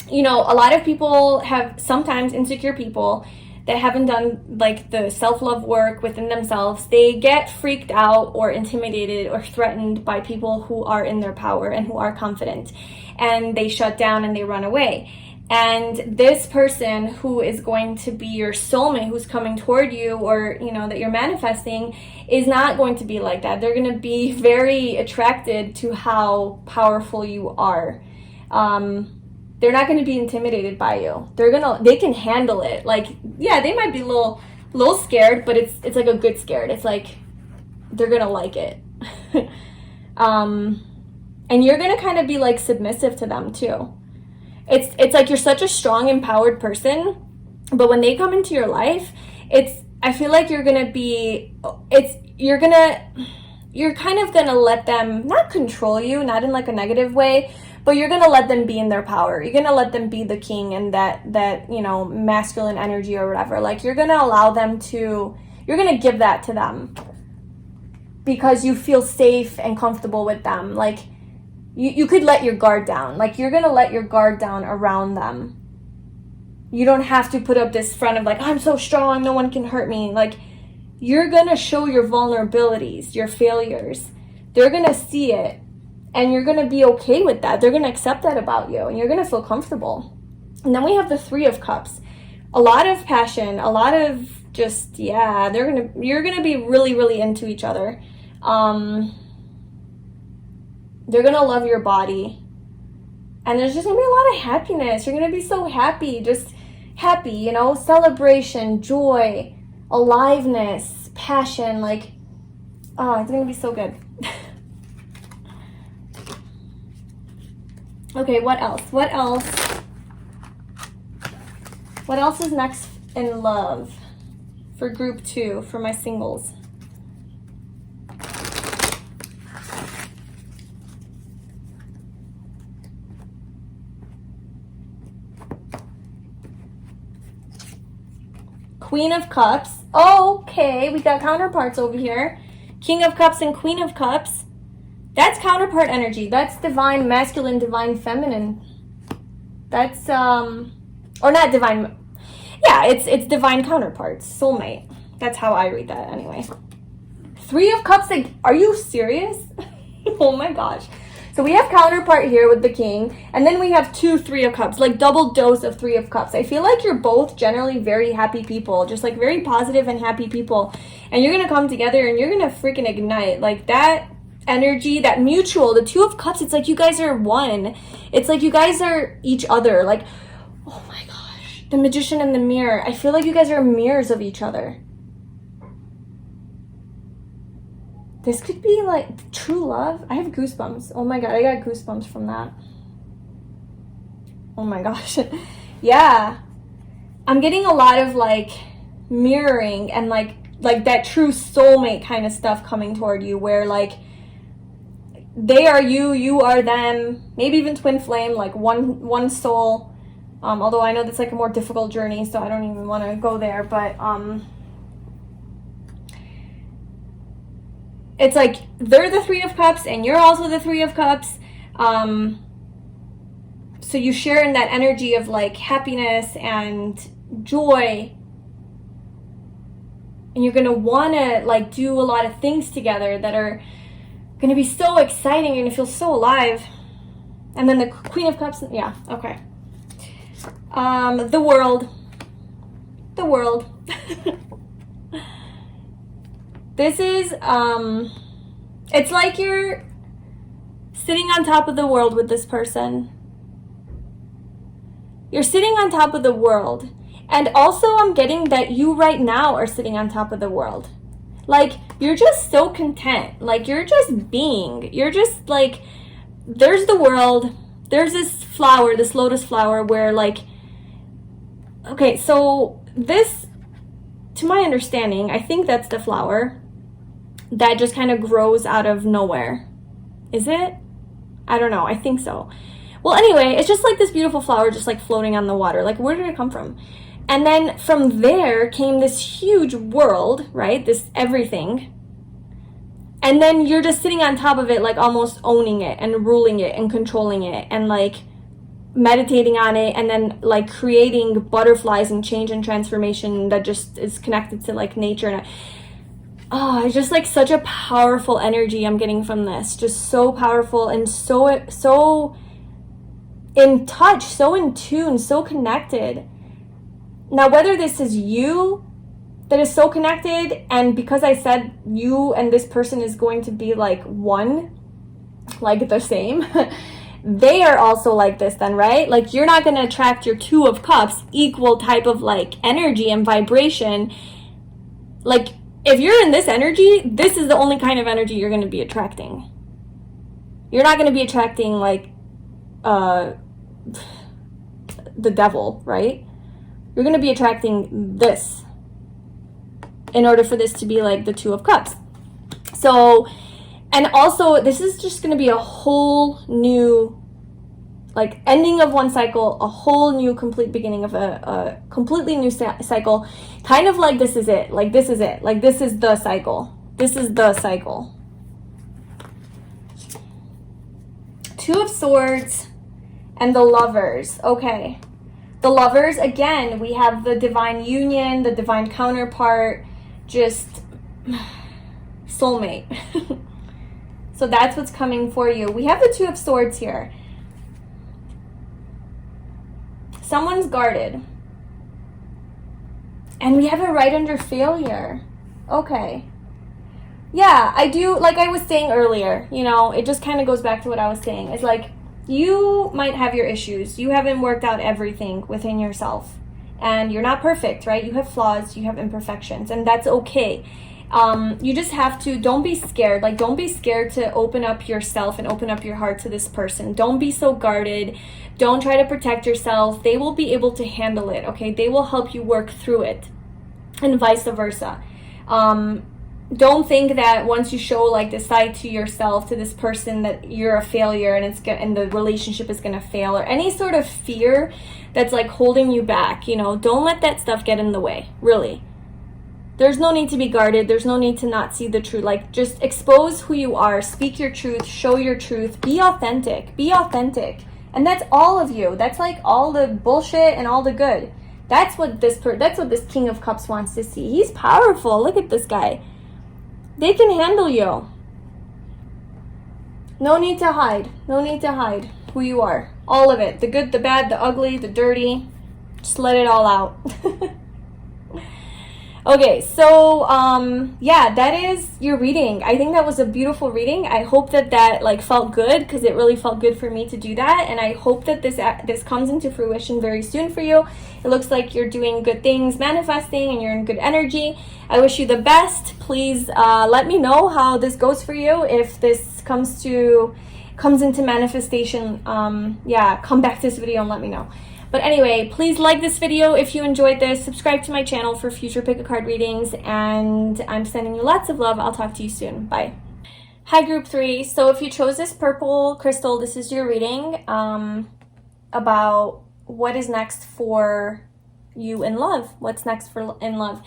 you know, a lot of people have, sometimes insecure people that haven't done like the self-love work within themselves, they get freaked out or intimidated or threatened by people who are in their power and who are confident, and they shut down and they run away. And this person who is going to be your soulmate, who's coming toward you, or, you know, that you're manifesting, is not going to be like that. They're going to be very attracted to how powerful you are. They're not going to be intimidated by you. They can handle it. Like, yeah, they might be a little scared, but it's like a good scared. It's like, they're going to like it. And you're going to kind of be like submissive to them too. It's like you're such a strong, empowered person, but when they come into your life, I feel like you're kind of gonna let them not control you, not in like a negative way, but you're gonna let them be in their power. You're gonna let them be the king and that, you know, masculine energy or whatever. Like, you're gonna allow them to, you're gonna give that to them because you feel safe and comfortable with them. Like, you could let your guard down. Like, you're gonna let your guard down around them. You don't have to put up this front of like, I'm so strong, no one can hurt me. Like, you're gonna show your vulnerabilities, your failures. They're gonna see it, and you're gonna be okay with that. They're gonna accept that about you, and you're gonna feel comfortable. And then we have the Three of Cups. A lot of passion, a lot of just, yeah, you're gonna be really, really into each other. They're gonna love your body, and there's just gonna be a lot of happiness. You're gonna be so happy, just happy, you know, celebration, joy, aliveness, passion. Like, oh, it's gonna be so good. Okay, what else is next in love for group 2, for my singles? Queen of Cups. Okay, we got counterparts over here. King of Cups and Queen of Cups. That's counterpart energy. That's divine masculine, divine feminine. That's or not divine. Yeah, it's divine counterparts. Soulmate. That's how I read that anyway. Three of Cups. Like, are you serious? Oh my gosh. So we have counterpart here with the king, and then we have 2 Three of Cups, like double dose of Three of Cups. I feel like you're both generally very happy people, just like very positive and happy people, and you're gonna come together and you're gonna freaking ignite. Like, that energy, that mutual, the Two of Cups, it's like you guys are one. It's like you guys are each other. Like, oh my gosh, the Magician and the Mirror. I feel like you guys are mirrors of each other. This could be like true love. I have goosebumps. Oh my god, I got goosebumps from that. Oh my gosh. Yeah. I'm getting a lot of like mirroring and like that true soulmate kind of stuff coming toward you, where like they are you, you are them, maybe even twin flame, like one soul. Although I know that's like a more difficult journey, so I don't even want to go there, but it's like they're the Three of Cups and you're also the Three of Cups. So you share in that energy of like happiness and joy. And you're going to want to like do a lot of things together that are going to be so exciting. You're going to feel so alive. And then the Queen of Cups. Yeah, okay. The World. the world. This is, it's like you're sitting on top of the world with this person. You're sitting on top of the world. And also I'm getting that you right now are sitting on top of the world. Like, you're just so content. Like, you're just being. You're just like, there's the world. There's this flower, this lotus flower where like, okay, so this, to my understanding, I think that's the flower that just kind of grows out of nowhere. Is it? I don't know. I think so. Well, anyway, it's just like this beautiful flower just like floating on the water. Like, where did it come from? And then from there came this huge world, right? This everything. And then you're just sitting on top of it, like almost owning it and ruling it and controlling it and like meditating on it, and then like creating butterflies and change and transformation that just is connected to like nature. And it's just like such a powerful energy I'm getting from this. Just so powerful and so in touch, so in tune, so connected. Now, whether this is you that is so connected, and because I said you and this person is going to be like one, like the same, they are also like this then, right? Like, you're not going to attract your Two of Cups, equal type of like energy and vibration. Like, if you're in this energy, this is the only kind of energy you're going to be attracting. You're not going to be attracting like the devil, right? You're going to be attracting this in order for this to be like the Two of Cups. So, and also this is just going to be a whole new, like, ending of one cycle, a whole new complete beginning of a completely new cycle. Kind of like this is it. Like, this is it. Like, this is the cycle. This is the cycle. Two of Swords and the Lovers. Okay. The Lovers, again, we have the divine union, the divine counterpart, just soulmate. So that's what's coming for you. We have the Two of Swords here. Someone's guarded. And we have it right under failure. Okay. Yeah, I do, like I was saying earlier, you know, it just kind of goes back to what I was saying. It's like, you might have your issues. You haven't worked out everything within yourself. And you're not perfect, right? You have flaws, you have imperfections, and that's okay. You just have to, don't be scared. Like, don't be scared to open up yourself and open up your heart to this person. Don't be so guarded. Don't try to protect yourself. They will be able to handle it, okay? They will help you work through it, and vice versa. Don't think that once you show like this side to yourself, to this person, that you're a failure and the relationship is gonna fail, or any sort of fear that's like holding you back. You know, don't let that stuff get in the way, really. There's no need to be guarded. There's no need to not see the truth. Like, just expose who you are, speak your truth, show your truth, be authentic, be authentic. And that's all of you. That's like all the bullshit and all the good. That's what this King of Cups wants to see. He's powerful. Look at this guy. They can handle you. No need to hide. No need to hide who you are. All of it. The good, the bad, the ugly, the dirty. Just let it all out. Okay, so yeah, that is your reading. I think that was a beautiful reading. I hope that like felt good, because it really felt good for me to do that, and I hope that this comes into fruition very soon for you. It looks like you're doing good things, manifesting, and you're in good energy. I wish you the best. Please let me know how this goes for you. If this comes into manifestation, yeah, come back to this video and let me know. But anyway, please like this video if you enjoyed this. Subscribe to my channel for future pick a card readings, and I'm sending you lots of love. I'll talk to you soon. Bye. Hi, Group 3. So if you chose this purple crystal, this is your reading about what is next for you in love. What's next in love?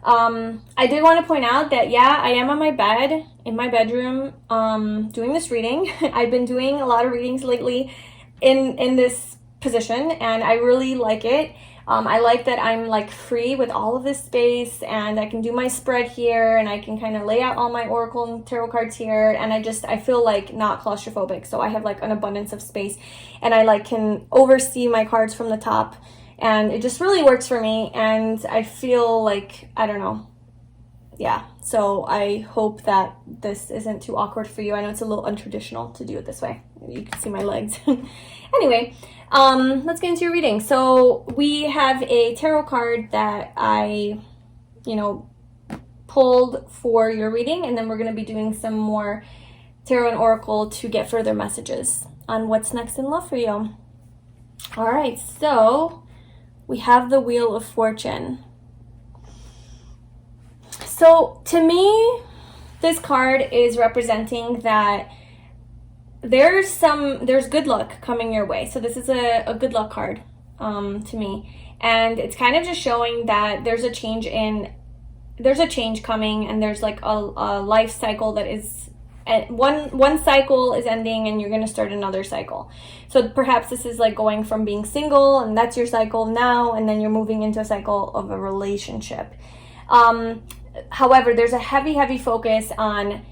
I did want to point out that, yeah, I am on my bed, in my bedroom, doing this reading. I've been doing a lot of readings lately in this position, and I really like it. I like that I'm like free with all of this space, and I can do my spread here, and I can kind of lay out all my oracle and tarot cards here, and I feel like not claustrophobic. So I have like an abundance of space, and I like can oversee my cards from the top, and it just really works for me, and I feel like, I don't know, yeah, so I hope that this isn't too awkward for you. I know it's a little untraditional to do it this way. You can see my legs. Anyway, let's get into your reading. So we have a tarot card that I, pulled for your reading, and then we're going to be doing some more tarot and oracle to get further messages on what's next in love for you. All right, so we have the Wheel of Fortune. So to me, this card is representing that there's good luck coming your way. So this is a good luck card to me, and it's kind of just showing that there's a change coming, and there's like a life cycle that is, one cycle is ending and you're going to start another cycle. So perhaps this is like going from being single, and that's your cycle now, and then you're moving into a cycle of a relationship. However, there's a heavy focus on,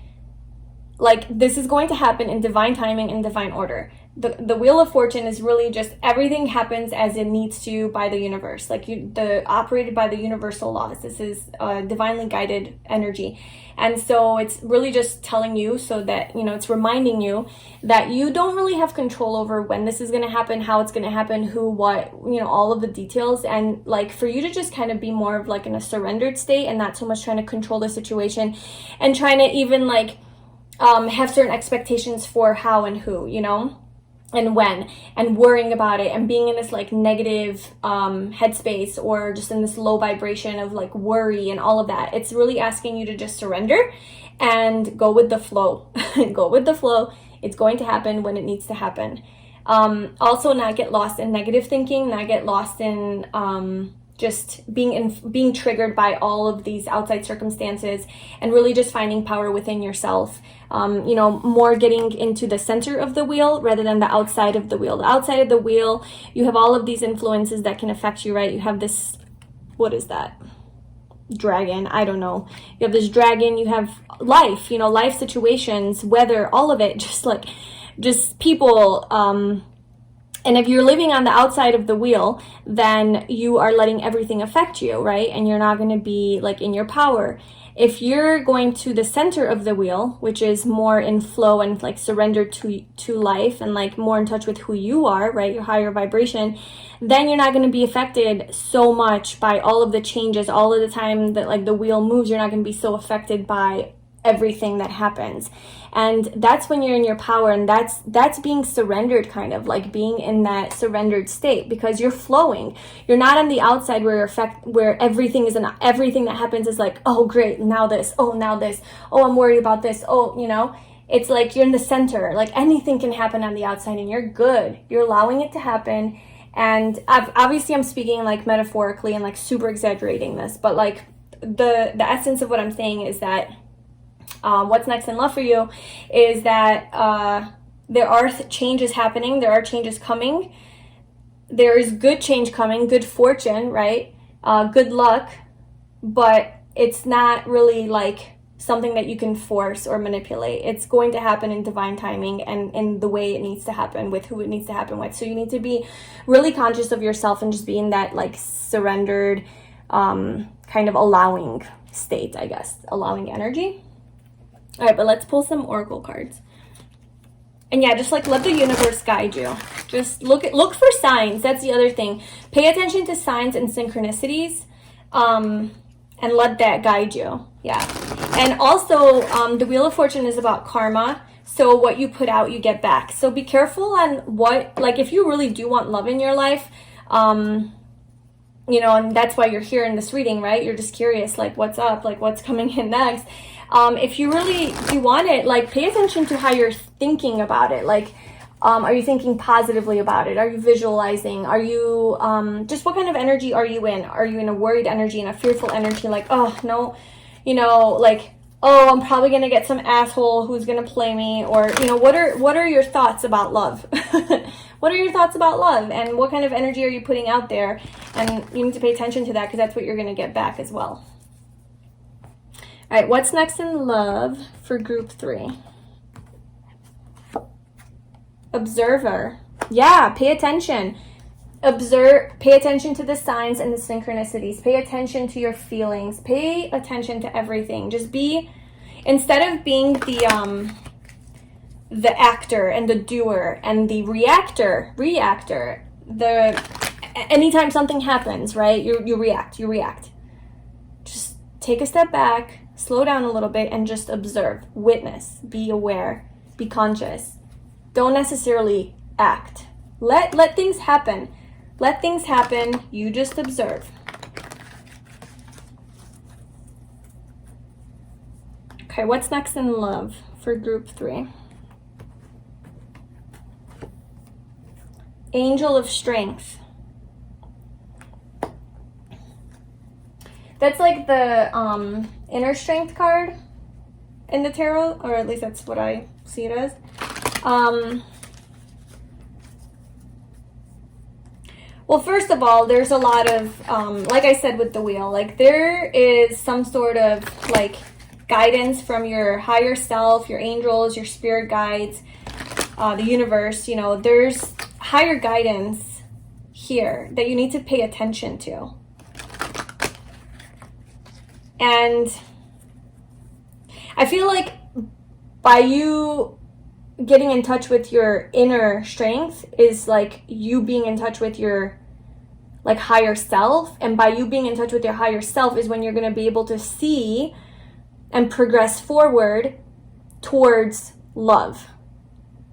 like, this is going to happen in divine timing and divine order. The Wheel of Fortune is really just everything happens as it needs to by the universe, like operated by the universal laws. This is divinely guided energy, and so it's really just telling you, so that it's reminding you that you don't really have control over when this is going to happen, how it's going to happen, who, what, all of the details, and like for you to just kind of be more of like in a surrendered state, and not so much trying to control the situation and trying to even like have certain expectations for how and who, and when, and worrying about it, and being in this like negative headspace, or just in this low vibration of like worry and all of that. It's really asking you to just surrender and go with the flow. Go with the flow. It's going to happen when it needs to happen. Also, not get lost in negative thinking, not get lost in just being triggered by all of these outside circumstances, and really just finding power within yourself. More getting into the center of the wheel rather than the outside of the wheel. The outside of the wheel, you have all of these influences that can affect you, right? You have this, what is that? Dragon, I don't know. You have this dragon, you have life, life situations, weather, all of it, just people, and if you're living on the outside of the wheel, then you are letting everything affect you, right? And you're not going to be like in your power. If you're going to the center of the wheel, which is more in flow and like surrendered to life, and like more in touch with who you are, right? Your higher vibration, then you're not going to be affected so much by all of the changes, all of the time that like the wheel moves. You're not going to be so affected by everything that happens. And that's when you're in your power, and that's being surrendered, kind of like being in that surrendered state, because you're flowing. You're not on the outside where everything that happens is like, oh great, now this, oh now this, oh I'm worried about this, oh it's like you're in the center. Like anything can happen on the outside, and you're good. You're allowing it to happen. And obviously I'm speaking like metaphorically and like super exaggerating this, but like the essence of what I'm saying is that what's next in love for you is that there are changes happening. There are changes coming. There is good change coming, good fortune, right? Good luck, but it's not really like something that you can force or manipulate. It's going to happen in divine timing and in the way it needs to happen, with who it needs to happen with. So you need to be really conscious of yourself and just be in that like surrendered kind of allowing state, I guess, allowing energy. All right, but let's pull some oracle cards. And yeah, just like let the universe guide you. Just look for signs. That's the other thing. Pay attention to signs and synchronicities, and let that guide you. Yeah. And also, the Wheel of Fortune is about karma. So what you put out, you get back. So be careful on what, like if you really do want love in your life, and that's why you're here in this reading, right? You're just curious, like what's up, like what's coming in next. If you really do want it, like pay attention to how you're thinking about it. Like, are you thinking positively about it? Are you visualizing? Are you, just what kind of energy are you in? Are you in a worried energy, in a fearful energy? Like, oh no, like, oh, I'm probably going to get some asshole who's going to play me, or, what are your thoughts about love? What are your thoughts about love, and what kind of energy are you putting out there? And you need to pay attention to that, because that's what you're going to get back as well. All right, what's next in love for group 3? Observer. Yeah, pay attention. observe, pay attention to the signs and the synchronicities. Pay attention to your feelings. Pay attention to everything. Just be, instead of being the actor and the doer and the reactor, anytime something happens, right? You react. Just take a step back, slow down a little bit, and just observe, witness, be aware, be conscious. Don't necessarily act. Let things happen. Let things happen. You just observe. Okay, what's next in love for group 3? Angel of Strength. That's like the inner strength card in the tarot, or at least that's what I see it as. Well, first of all, there's a lot of, like I said with the wheel, like there is some sort of like guidance from your higher self, your angels, your spirit guides, the universe, you know, there's higher guidance here that you need to pay attention to. And I feel like by you getting in touch with your inner strength is like you being in touch with your like higher self, and by you being in touch with your higher self is when you're going to be able to see and progress forward towards love.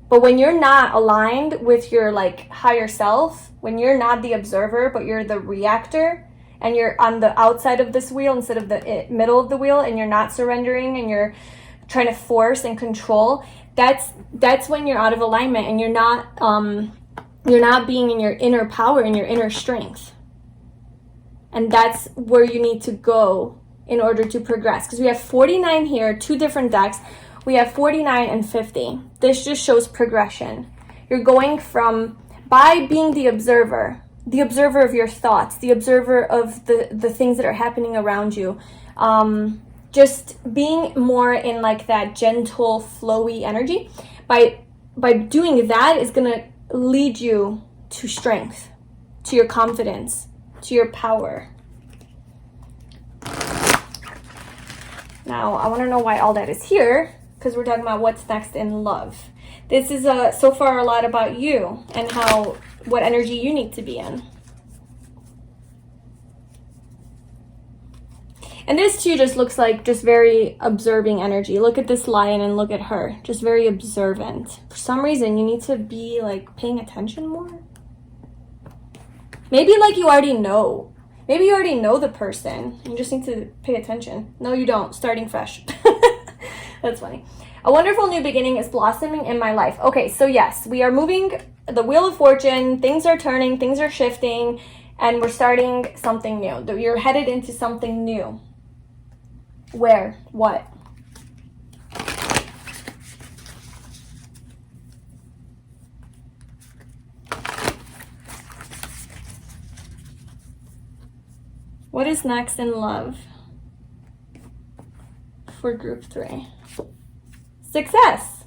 But when you're not aligned with your like higher self, when you're not the observer but you're the reactor and you're on the outside of this wheel instead of the middle of the wheel, and you're not surrendering and you're trying to force and control, that's when you're out of alignment and you're not being in your inner power and your inner strength. And that's where you need to go in order to progress, because we have 49 here, 2 different decks. We have 49 and 50. This just shows progression. You're going from, by being the observer of your thoughts, the observer of the things that are happening around you, just being more in like that gentle, flowy energy. By doing that is going to lead you to strength, to your confidence, to your power. Now, I want to know why all that is here, because we're talking about what's next in love. This is so far a lot about you and what energy you need to be in. And this too just looks like just very observing energy. Look at this lion and look at her. Just very observant. For some reason, you need to be like paying attention more. Maybe like you already know. Maybe you already know the person. You just need to pay attention. No, you don't. Starting fresh. That's funny. A wonderful new beginning is blossoming in my life. Okay, so yes, we are moving the wheel of fortune. Things are turning. Things are shifting. And we're starting something new. You're headed into something new. Where? What? What is next in love for group 3? Success.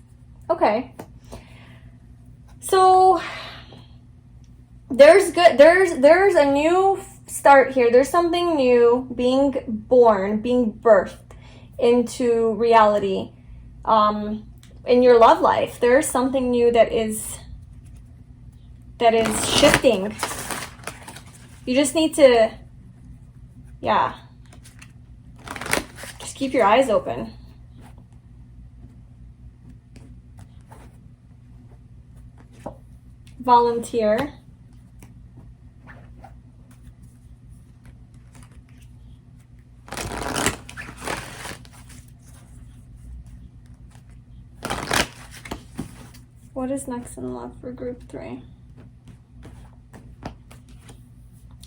Okay. So there's a new start here. There's something new being born, being birthed into reality. In your love life, there's something new that is shifting. You just need to, yeah, just keep your eyes open. Volunteer. What is next in love for group 3?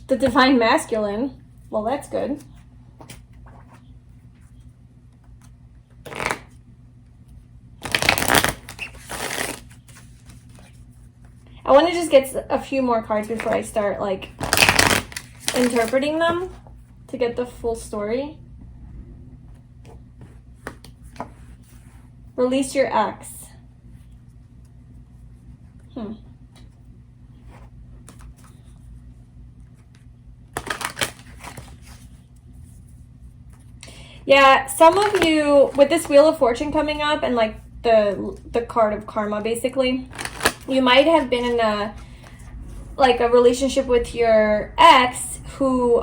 The divine masculine. Well, that's good. I want to just get a few more cards before I start like interpreting them to get the full story. Release your ex. Yeah, some of you, with this Wheel of Fortune coming up and like the card of karma, basically, you might have been in a relationship with your ex who,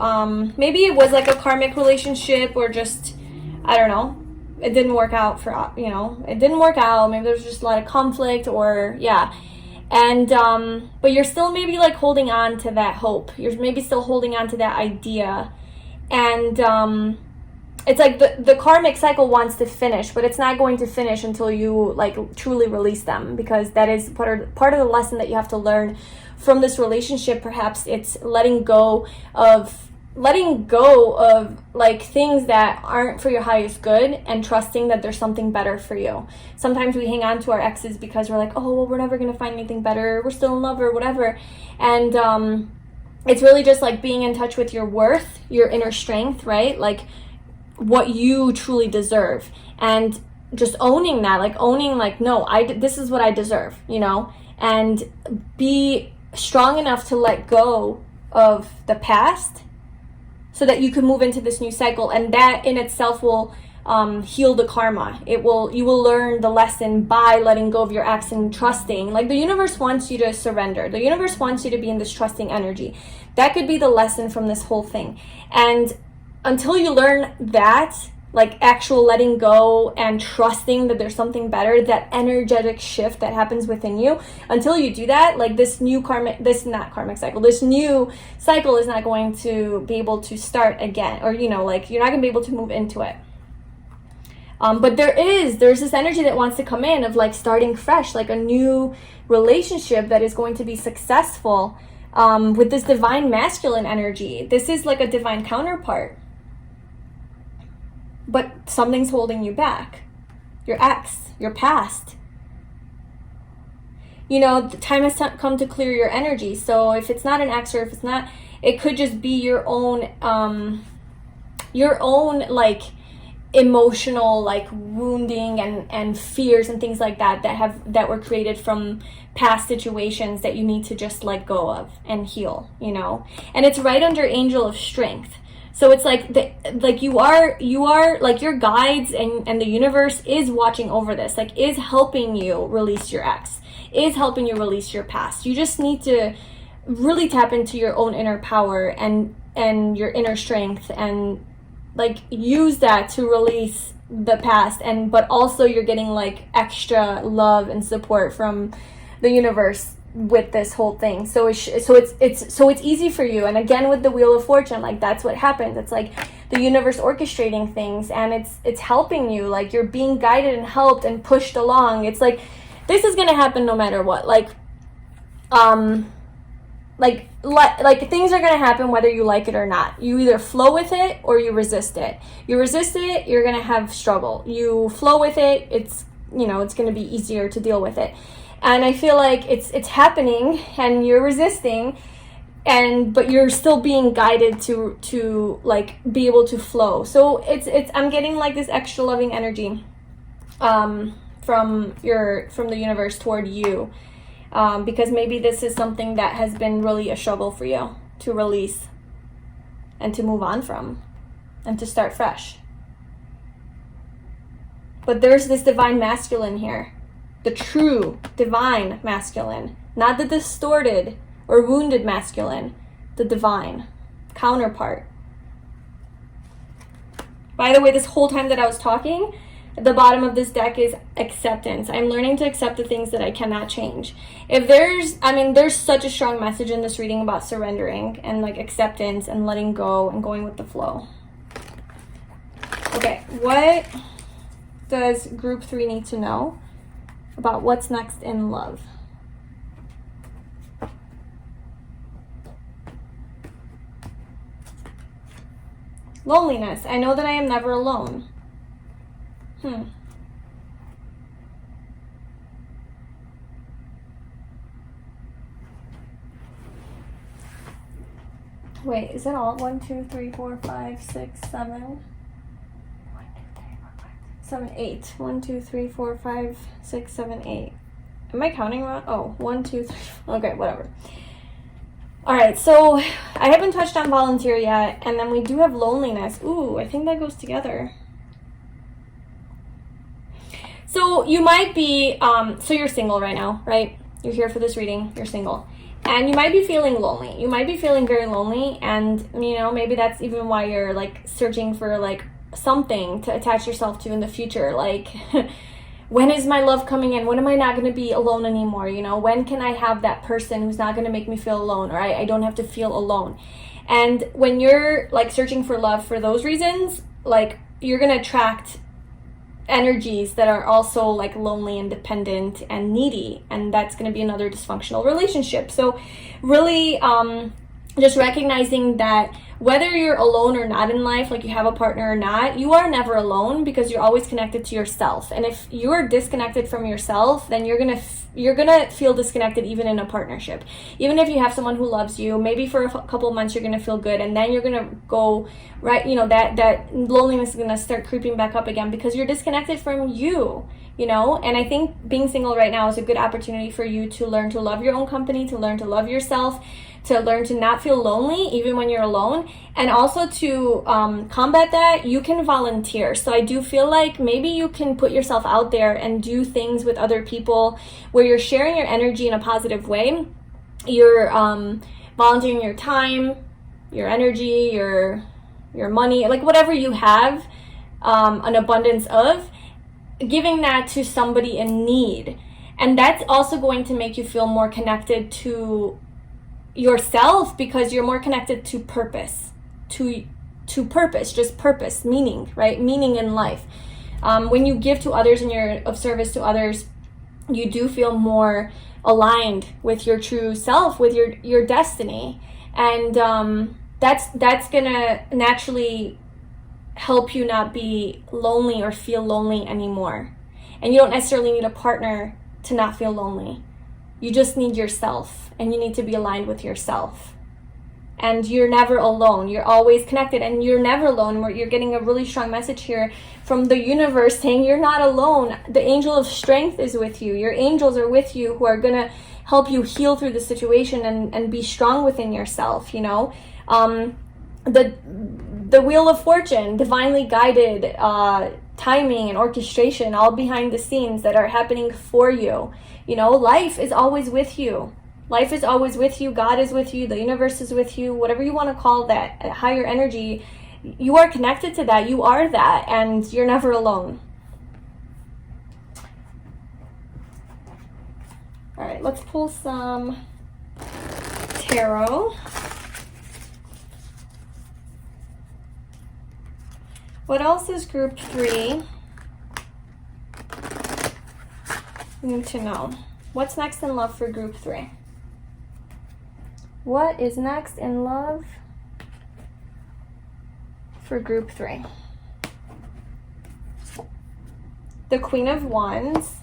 maybe it was like a karmic relationship, or just, I don't know, it didn't work out for, you know, it didn't work out. Maybe there's just a lot of conflict, or yeah. And, but you're still maybe like holding on to that hope. You're maybe still holding on to that idea. And, it's like the karmic cycle wants to finish, but it's not going to finish until you like truly release them, because that is part of the lesson that you have to learn from this relationship. Perhaps it's letting go of like things that aren't for your highest good, and trusting that there's something better for you. Sometimes we hang on to our exes because we're like, oh, well, we're never going to find anything better. We're still in love or whatever. And it's really just like being in touch with your worth, your inner strength, right? Like what you truly deserve, and just owning that, like owning like, no, this is what I deserve, you know, and be strong enough to let go of the past so that you can move into this new cycle. And that in itself will heal the karma. You will learn the lesson by letting go of your ex and trusting. Like the universe wants you to surrender. The universe wants you to be in this trusting energy. That could be the lesson from this whole thing. And until you learn that, like actual letting go and trusting that there's something better, that energetic shift that happens within you, until you do that, like this new this new cycle is not going to be able to start again, or, you know, like you're not gonna be able to move into it. But there's this energy that wants to come in of like starting fresh, like a new relationship that is going to be successful, with this divine masculine energy. This is like a divine counterpart. But something's holding you back. Your ex, your past. You know, the time has come to clear your energy. So if it's not an ex, or if it's not, it could just be your own like emotional like wounding and fears and things like that were created from past situations that you need to just let go of and heal, you know. And it's right under Angel of Strength. So it's like you are like your guides, and the universe is watching over this, like is helping you release your ex, is helping you release your past. You just need to really tap into your own inner power and your inner strength, and like use that to release the past. And but also you're getting like extra love and support from the universe with this whole thing. So it's easy for you. And again, with the Wheel of Fortune, like that's what happens. It's like the universe orchestrating things, and it's helping you. Like you're being guided and helped and pushed along. It's like this is gonna happen no matter what. Like things are gonna happen whether you like it or not. You either flow with it or you resist it. You resist it, you're gonna have struggle. You flow with it, it's, you know, it's gonna be easier to deal with it. And I feel like it's happening, and you're resisting, but you're still being guided to like be able to flow. So it's I'm getting like this extra loving energy from the universe toward you, because maybe this is something that has been really a struggle for you to release and to move on from and to start fresh. But there's this divine masculine here. The true divine masculine, not the distorted or wounded masculine, the divine counterpart. By the way, this whole time that I was talking, at the bottom of this deck is acceptance. I'm learning to accept the things that I cannot change. There's such a strong message in this reading about surrendering and like acceptance and letting go and going with the flow. Okay, what does group 3 need to know about what's next in love? Loneliness. I know that I am never alone. Wait, is it all 1, 2, 3, 4, 5, 6, 7? 7, 8. 1, 2, 3, 4, 5, 6, 7, 8. Am I counting wrong? Oh, 1, 2, 3. Okay, whatever. All right, so I haven't touched on volunteer yet, and then we do have loneliness. Ooh, I think that goes together. So you might be, so you're single right now, right? You're here for this reading, you're single. And you might be feeling lonely. You might be feeling very lonely, and you know, maybe that's even why you're like searching for like something to attach yourself to in the future. Like, when is my love coming in? When am I not going to be alone anymore? You know, when can I have that person who's not going to make me feel alone, or I don't have to feel alone? And when you're like searching for love for those reasons, like you're going to attract energies that are also like lonely and dependent and needy, and that's going to be another dysfunctional relationship. So really just recognizing that whether you're alone or not in life, like you have a partner or not, you are never alone, because you're always connected to yourself. And if you're disconnected from yourself, then you're gonna feel disconnected even in a partnership. Even if you have someone who loves you, maybe for a couple of months you're gonna feel good, and then you're gonna go right, you know, that loneliness is gonna start creeping back up again, because you're disconnected from you. You know, and I think being single right now is a good opportunity for you to learn to love your own company, to learn to love yourself, to learn to not feel lonely even when you're alone. And also to combat that, you can volunteer. So I do feel like maybe you can put yourself out there and do things with other people where you're sharing your energy in a positive way. You're volunteering your time, your energy, your money, like whatever you have an abundance of, giving that to somebody in need. And that's also going to make you feel more connected to yourself, because you're more connected to purpose, to purpose, just purpose, meaning, right? Meaning in life. When you give to others and you're of service to others, you do feel more aligned with your true self, with your destiny. And that's gonna naturally help you not be lonely or feel lonely anymore. And you don't necessarily need a partner to not feel lonely. You just need yourself, and you need to be aligned with yourself. And you're never alone. You're always connected, and you're never alone. You're getting a really strong message here from the universe saying you're not alone. The angel of strength is with you. Your angels are with you, who are gonna help you heal through the situation and be strong within yourself, you know. The wheel of fortune, divinely guided timing and orchestration, all behind the scenes that are happening for you. You know, life is always with you. Life is always with you. God is with you. The universe is with you. Whatever you want to call that, higher energy, you are connected to that. You are that, and you're never alone. All right, let's pull some tarot. What else is group 3 need to know? What's next in love for group 3? What is next in love for group 3? The Queen of Wands,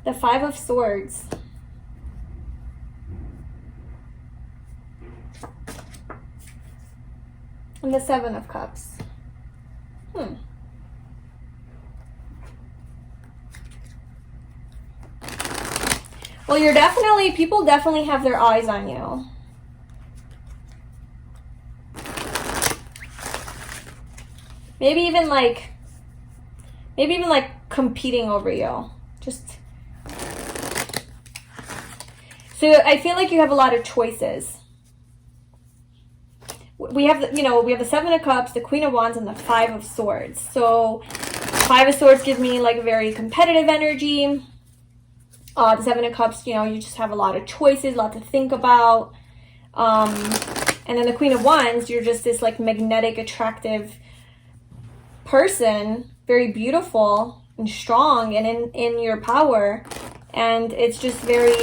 the Five of Swords, and the Seven of Cups. Well, people definitely have their eyes on you. Maybe even like competing over you. So I feel like you have a lot of choices. We have the Seven of Cups, the Queen of Wands, and the Five of Swords. So Five of Swords gives me like a very competitive energy. The Seven of Cups, you know, you just have a lot of choices, a lot to think about. And then the Queen of Wands, you're just this like magnetic, attractive person, very beautiful and strong and in your power. And it's just very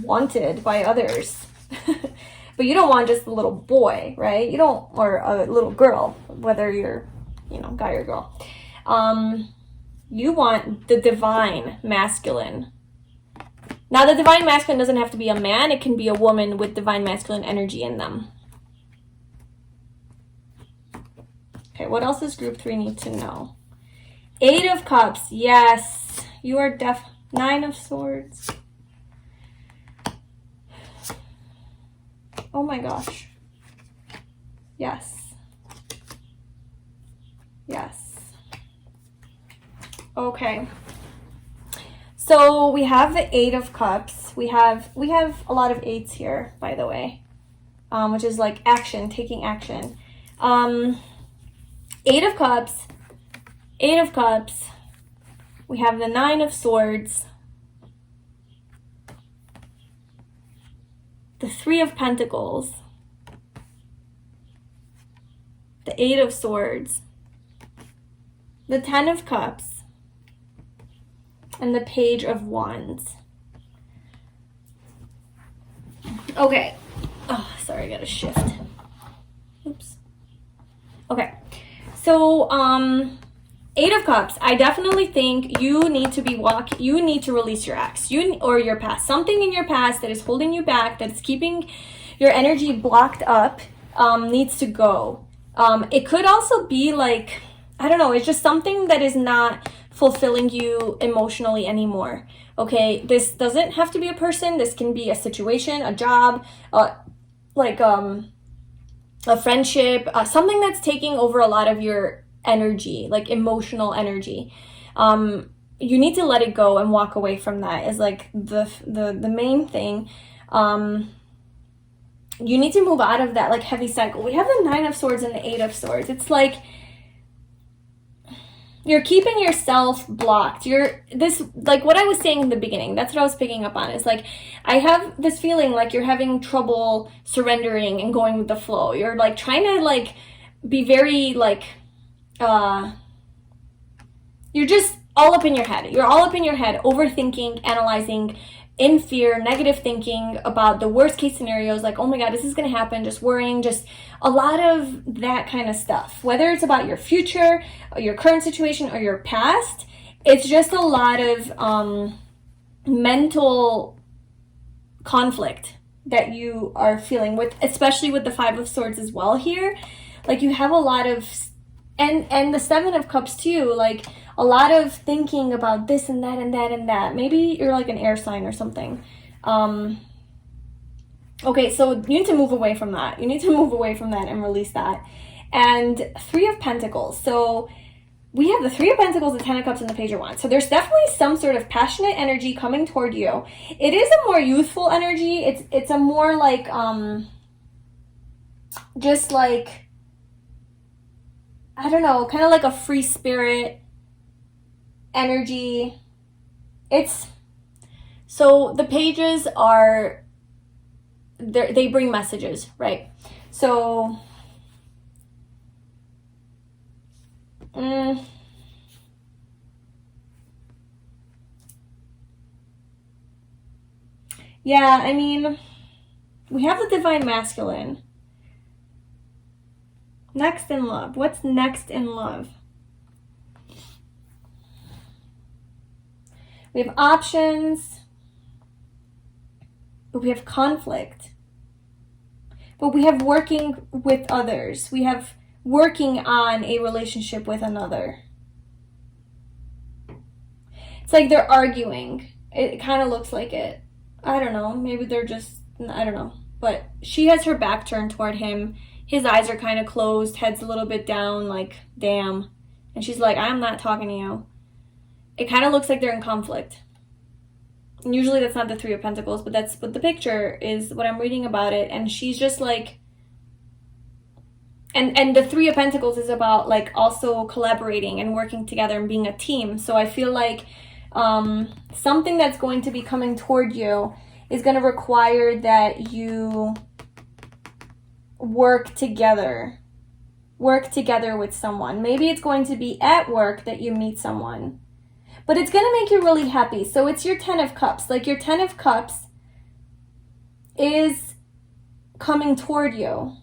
wanted by others. But you don't want just a little boy, right? You don't, or a little girl, whether you're, you know, guy or girl. You want the divine masculine. Now, the divine masculine doesn't have to be a man. It can be a woman with divine masculine energy in them. Okay, what else does group 3 need to know? Eight of Cups. Yes, you are Nine of Swords. Oh my gosh. Yes. Yes. Okay. So we have the Eight of Cups. We have a lot of eights here, by the way, which is like action, taking action. Eight of Cups. Eight of Cups. We have the Nine of Swords. The Three of Pentacles. The Eight of Swords. The Ten of Cups. And the Page of Wands. Okay. Oh, sorry, I gotta shift. Oops. Okay. So, Eight of Cups. I definitely think you need to you need to release your ex, or your past. Something in your past that is holding you back, that is keeping your energy blocked up, needs to go. It could also be like, I don't know, it's just something that is not fulfilling you emotionally anymore. Okay, this doesn't have to be a person. This can be a situation, a job, like a friendship, something that's taking over a lot of your energy, like emotional energy. You need to let it go and walk away from that is like the main thing. You need to move out of that like heavy cycle. We have the Nine of Swords and the Eight of Swords. It's like you're keeping yourself blocked. Like what I was saying in the beginning, that's what I was picking up on. Is like, I have this feeling like you're having trouble surrendering and going with the flow. You're like trying to like be very like, you're just all up in your head. You're all up in your head, overthinking, analyzing, in fear, negative thinking about the worst case scenarios, like, oh my God, this is going to happen, just worrying, just a lot of that kind of stuff. Whether it's about your future, or your current situation, or your past, it's just a lot of mental conflict that you are feeling with, especially with the Five of Swords as well here. Like you have a lot of, and the Seven of Cups too, like a lot of thinking about this and that and that and that. Maybe you're like an air sign or something. Okay, so you need to move away from that. You need to move away from that and release that. And Three of Pentacles. So we have the Three of Pentacles, the Ten of Cups, and the Page of Wands. So there's definitely some sort of passionate energy coming toward you. It is a more youthful energy. It's a more like, just like, I don't know, kind of like a free spirit energy. So the pages are, they bring messages, right? So, yeah, I mean, we have the Divine Masculine. Next in love. What's next in love? We have options, but we have conflict. But we have working with others. We have working on a relationship with another. It's like they're arguing. It kind of looks like it. I don't know. Maybe they're just, I don't know. But she has her back turned toward him. His eyes are kind of closed, head's a little bit down, like, damn. And she's like, I'm not talking to you. It kind of looks like they're in conflict. And usually that's not the Three of Pentacles, but that's what the picture is, what I'm reading about it. And she's just like, and the Three of Pentacles is about like also collaborating and working together and being a team. So I feel like something that's going to be coming toward you is going to require that you work together with someone. Maybe it's going to be at work that you meet someone, but it's going to make you really happy. So it's your Ten of Cups. Like your Ten of Cups is coming toward you.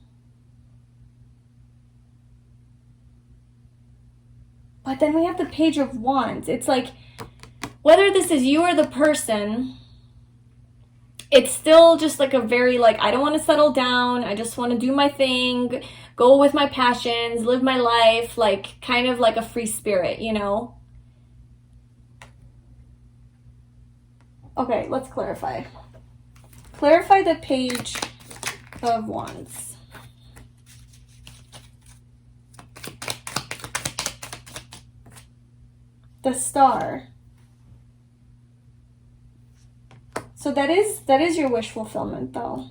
But then we have the Page of Wands. It's like, whether this is you or the person, it's still just like a very like, I don't want to settle down. I just want to do my thing, go with my passions, live my life, like kind of like a free spirit, you know? Okay, let's clarify. Clarify the Page of Wands. the star. So that is your wish fulfillment, though.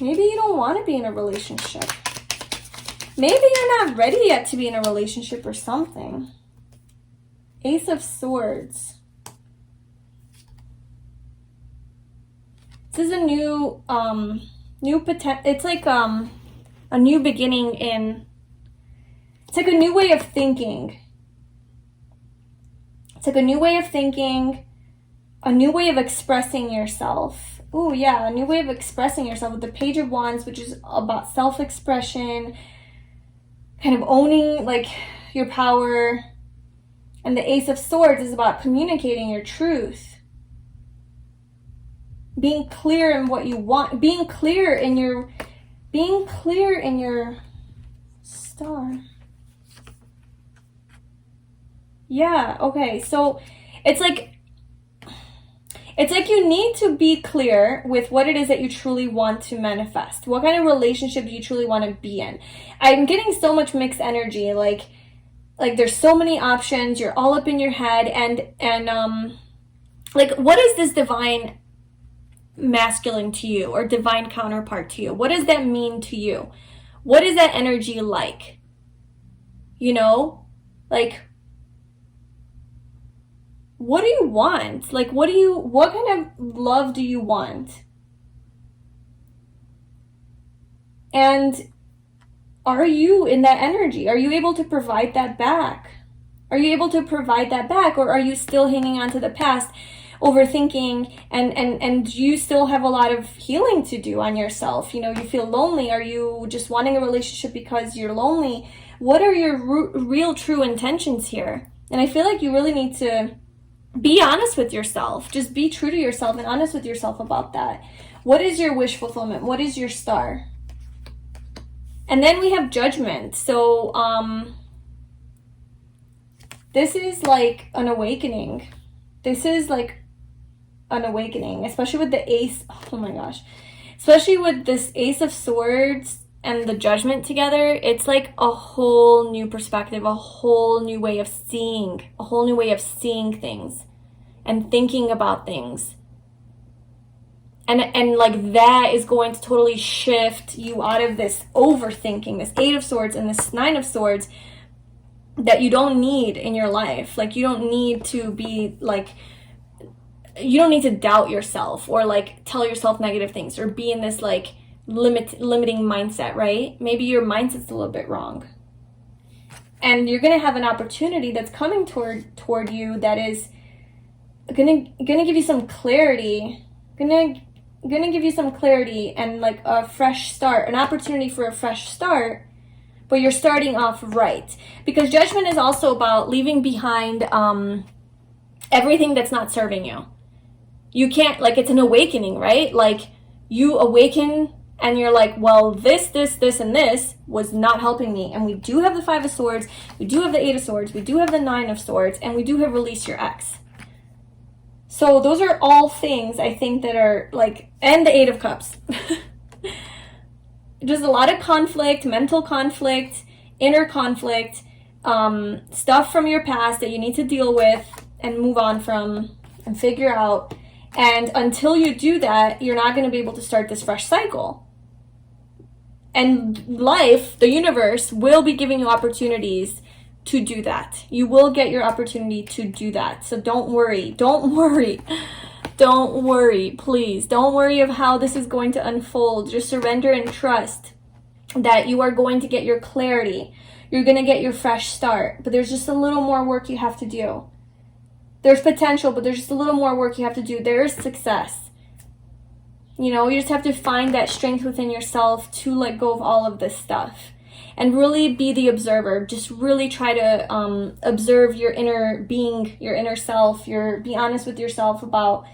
Maybe you don't want to be in a relationship. Maybe you're not ready yet to be in a relationship or something. Ace of Swords. This is a new it's like a new beginning in, it's like a new way of thinking. It's like a new way of thinking, a new way of expressing yourself. Oh yeah, a new way of expressing yourself with the Page of Wands, which is about self-expression, kind of owning like your power. And the Ace of Swords is about communicating your truth. Being clear in what you want, being clear in your star. Yeah, okay. So it's like you need to be clear with what it is that you truly want to manifest. What kind of relationship do you truly want to be in? I'm getting so much mixed energy. Like there's so many options. You're all up in your head, and like, what is this divine masculine to you, or divine counterpart to you? What does that mean to you? What is that energy like? You know, like, what do you want? Like, what kind of love do you want? And are you in that energy? Are you able to provide that back? Are you able to provide that back? Or are you still hanging on to the past, overthinking, and you still have a lot of healing to do on yourself? You know, you feel lonely. Are you just wanting a relationship because you're lonely? What are your real true intentions here? And I feel like you really need to be honest with yourself. Just be true to yourself and honest with yourself about that. What is your wish fulfillment? What is your star? And then we have Judgment. So this is like an awakening. This is like an awakening, especially with the Ace. Oh my gosh. Especially with this Ace of Swords and the Judgment together. It's like a whole new perspective, a whole new way of seeing, things and thinking about things. And like that is going to totally shift you out of this overthinking, this Eight of Swords and this Nine of Swords that you don't need in your life. Like, you don't need to be like, you don't need to doubt yourself or like tell yourself negative things or be in this like limiting mindset, right? Maybe your mindset's a little bit wrong. And you're going to have an opportunity that's coming toward you that is going to give you some clarity, going to give you some clarity and like a fresh start, an opportunity for a fresh start, but you're starting off right. Because Judgment is also about leaving behind everything that's not serving you. You can't, like, it's an awakening, right? Like, you awaken and you're like, well, this, and this was not helping me. And we do have the Five of Swords, we do have the Eight of Swords, we do have the Nine of Swords, and we do have Release Your Ex. So those are all things I think that are like, and the Eight of Cups. Just a lot of conflict, mental conflict, inner conflict, stuff from your past that you need to deal with and move on from and figure out. And until you do that, you're not going to be able to start this fresh cycle. And life, the universe, will be giving you opportunities to do that. You will get your opportunity to do that. So don't worry. Don't worry. Don't worry, please. Don't worry of how this is going to unfold. Just surrender and trust that you are going to get your clarity. You're going to get your fresh start. But there's just a little more work you have to do. There's potential, but there's just a little more work you have to do. There is success. You know, you just have to find that strength within yourself to let go of all of this stuff. And really be the observer. Just really try to observe your inner being, your inner self. Be honest with yourself about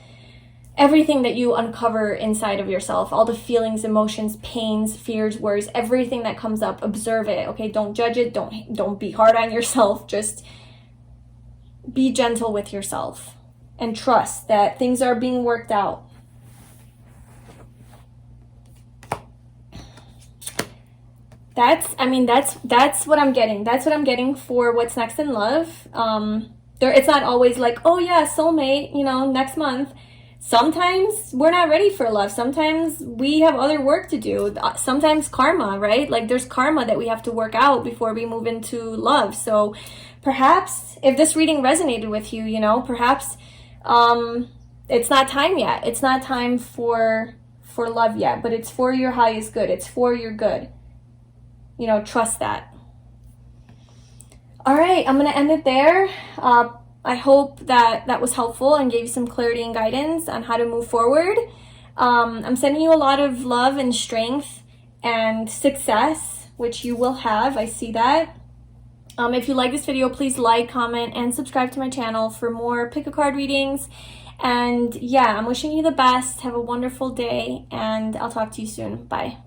everything that you uncover inside of yourself. All the feelings, emotions, pains, fears, worries, everything that comes up. Observe it, okay? Don't judge it. Don't be hard on yourself. Just be gentle with yourself and trust that things are being worked out. that's what I'm getting. That's what I'm getting for what's next in love. It's not always like, oh yeah, soulmate, you know, next month. Sometimes we're not ready for love. Sometimes we have other work to do. Sometimes karma, right? Like there's karma that we have to work out before we move into love. So perhaps if this reading resonated with you, you know, perhaps it's not time yet. It's not time for love yet, but it's for your highest good. It's for your good. You know, trust that. All right, I'm going to end it there. I hope that was helpful and gave you some clarity and guidance on how to move forward. I'm sending you a lot of love and strength and success, which you will have. I see that. If you like this video, please like, comment, and subscribe to my channel for more pick a card readings. And yeah, I'm wishing you the best. Have a wonderful day, and I'll talk to you soon. Bye.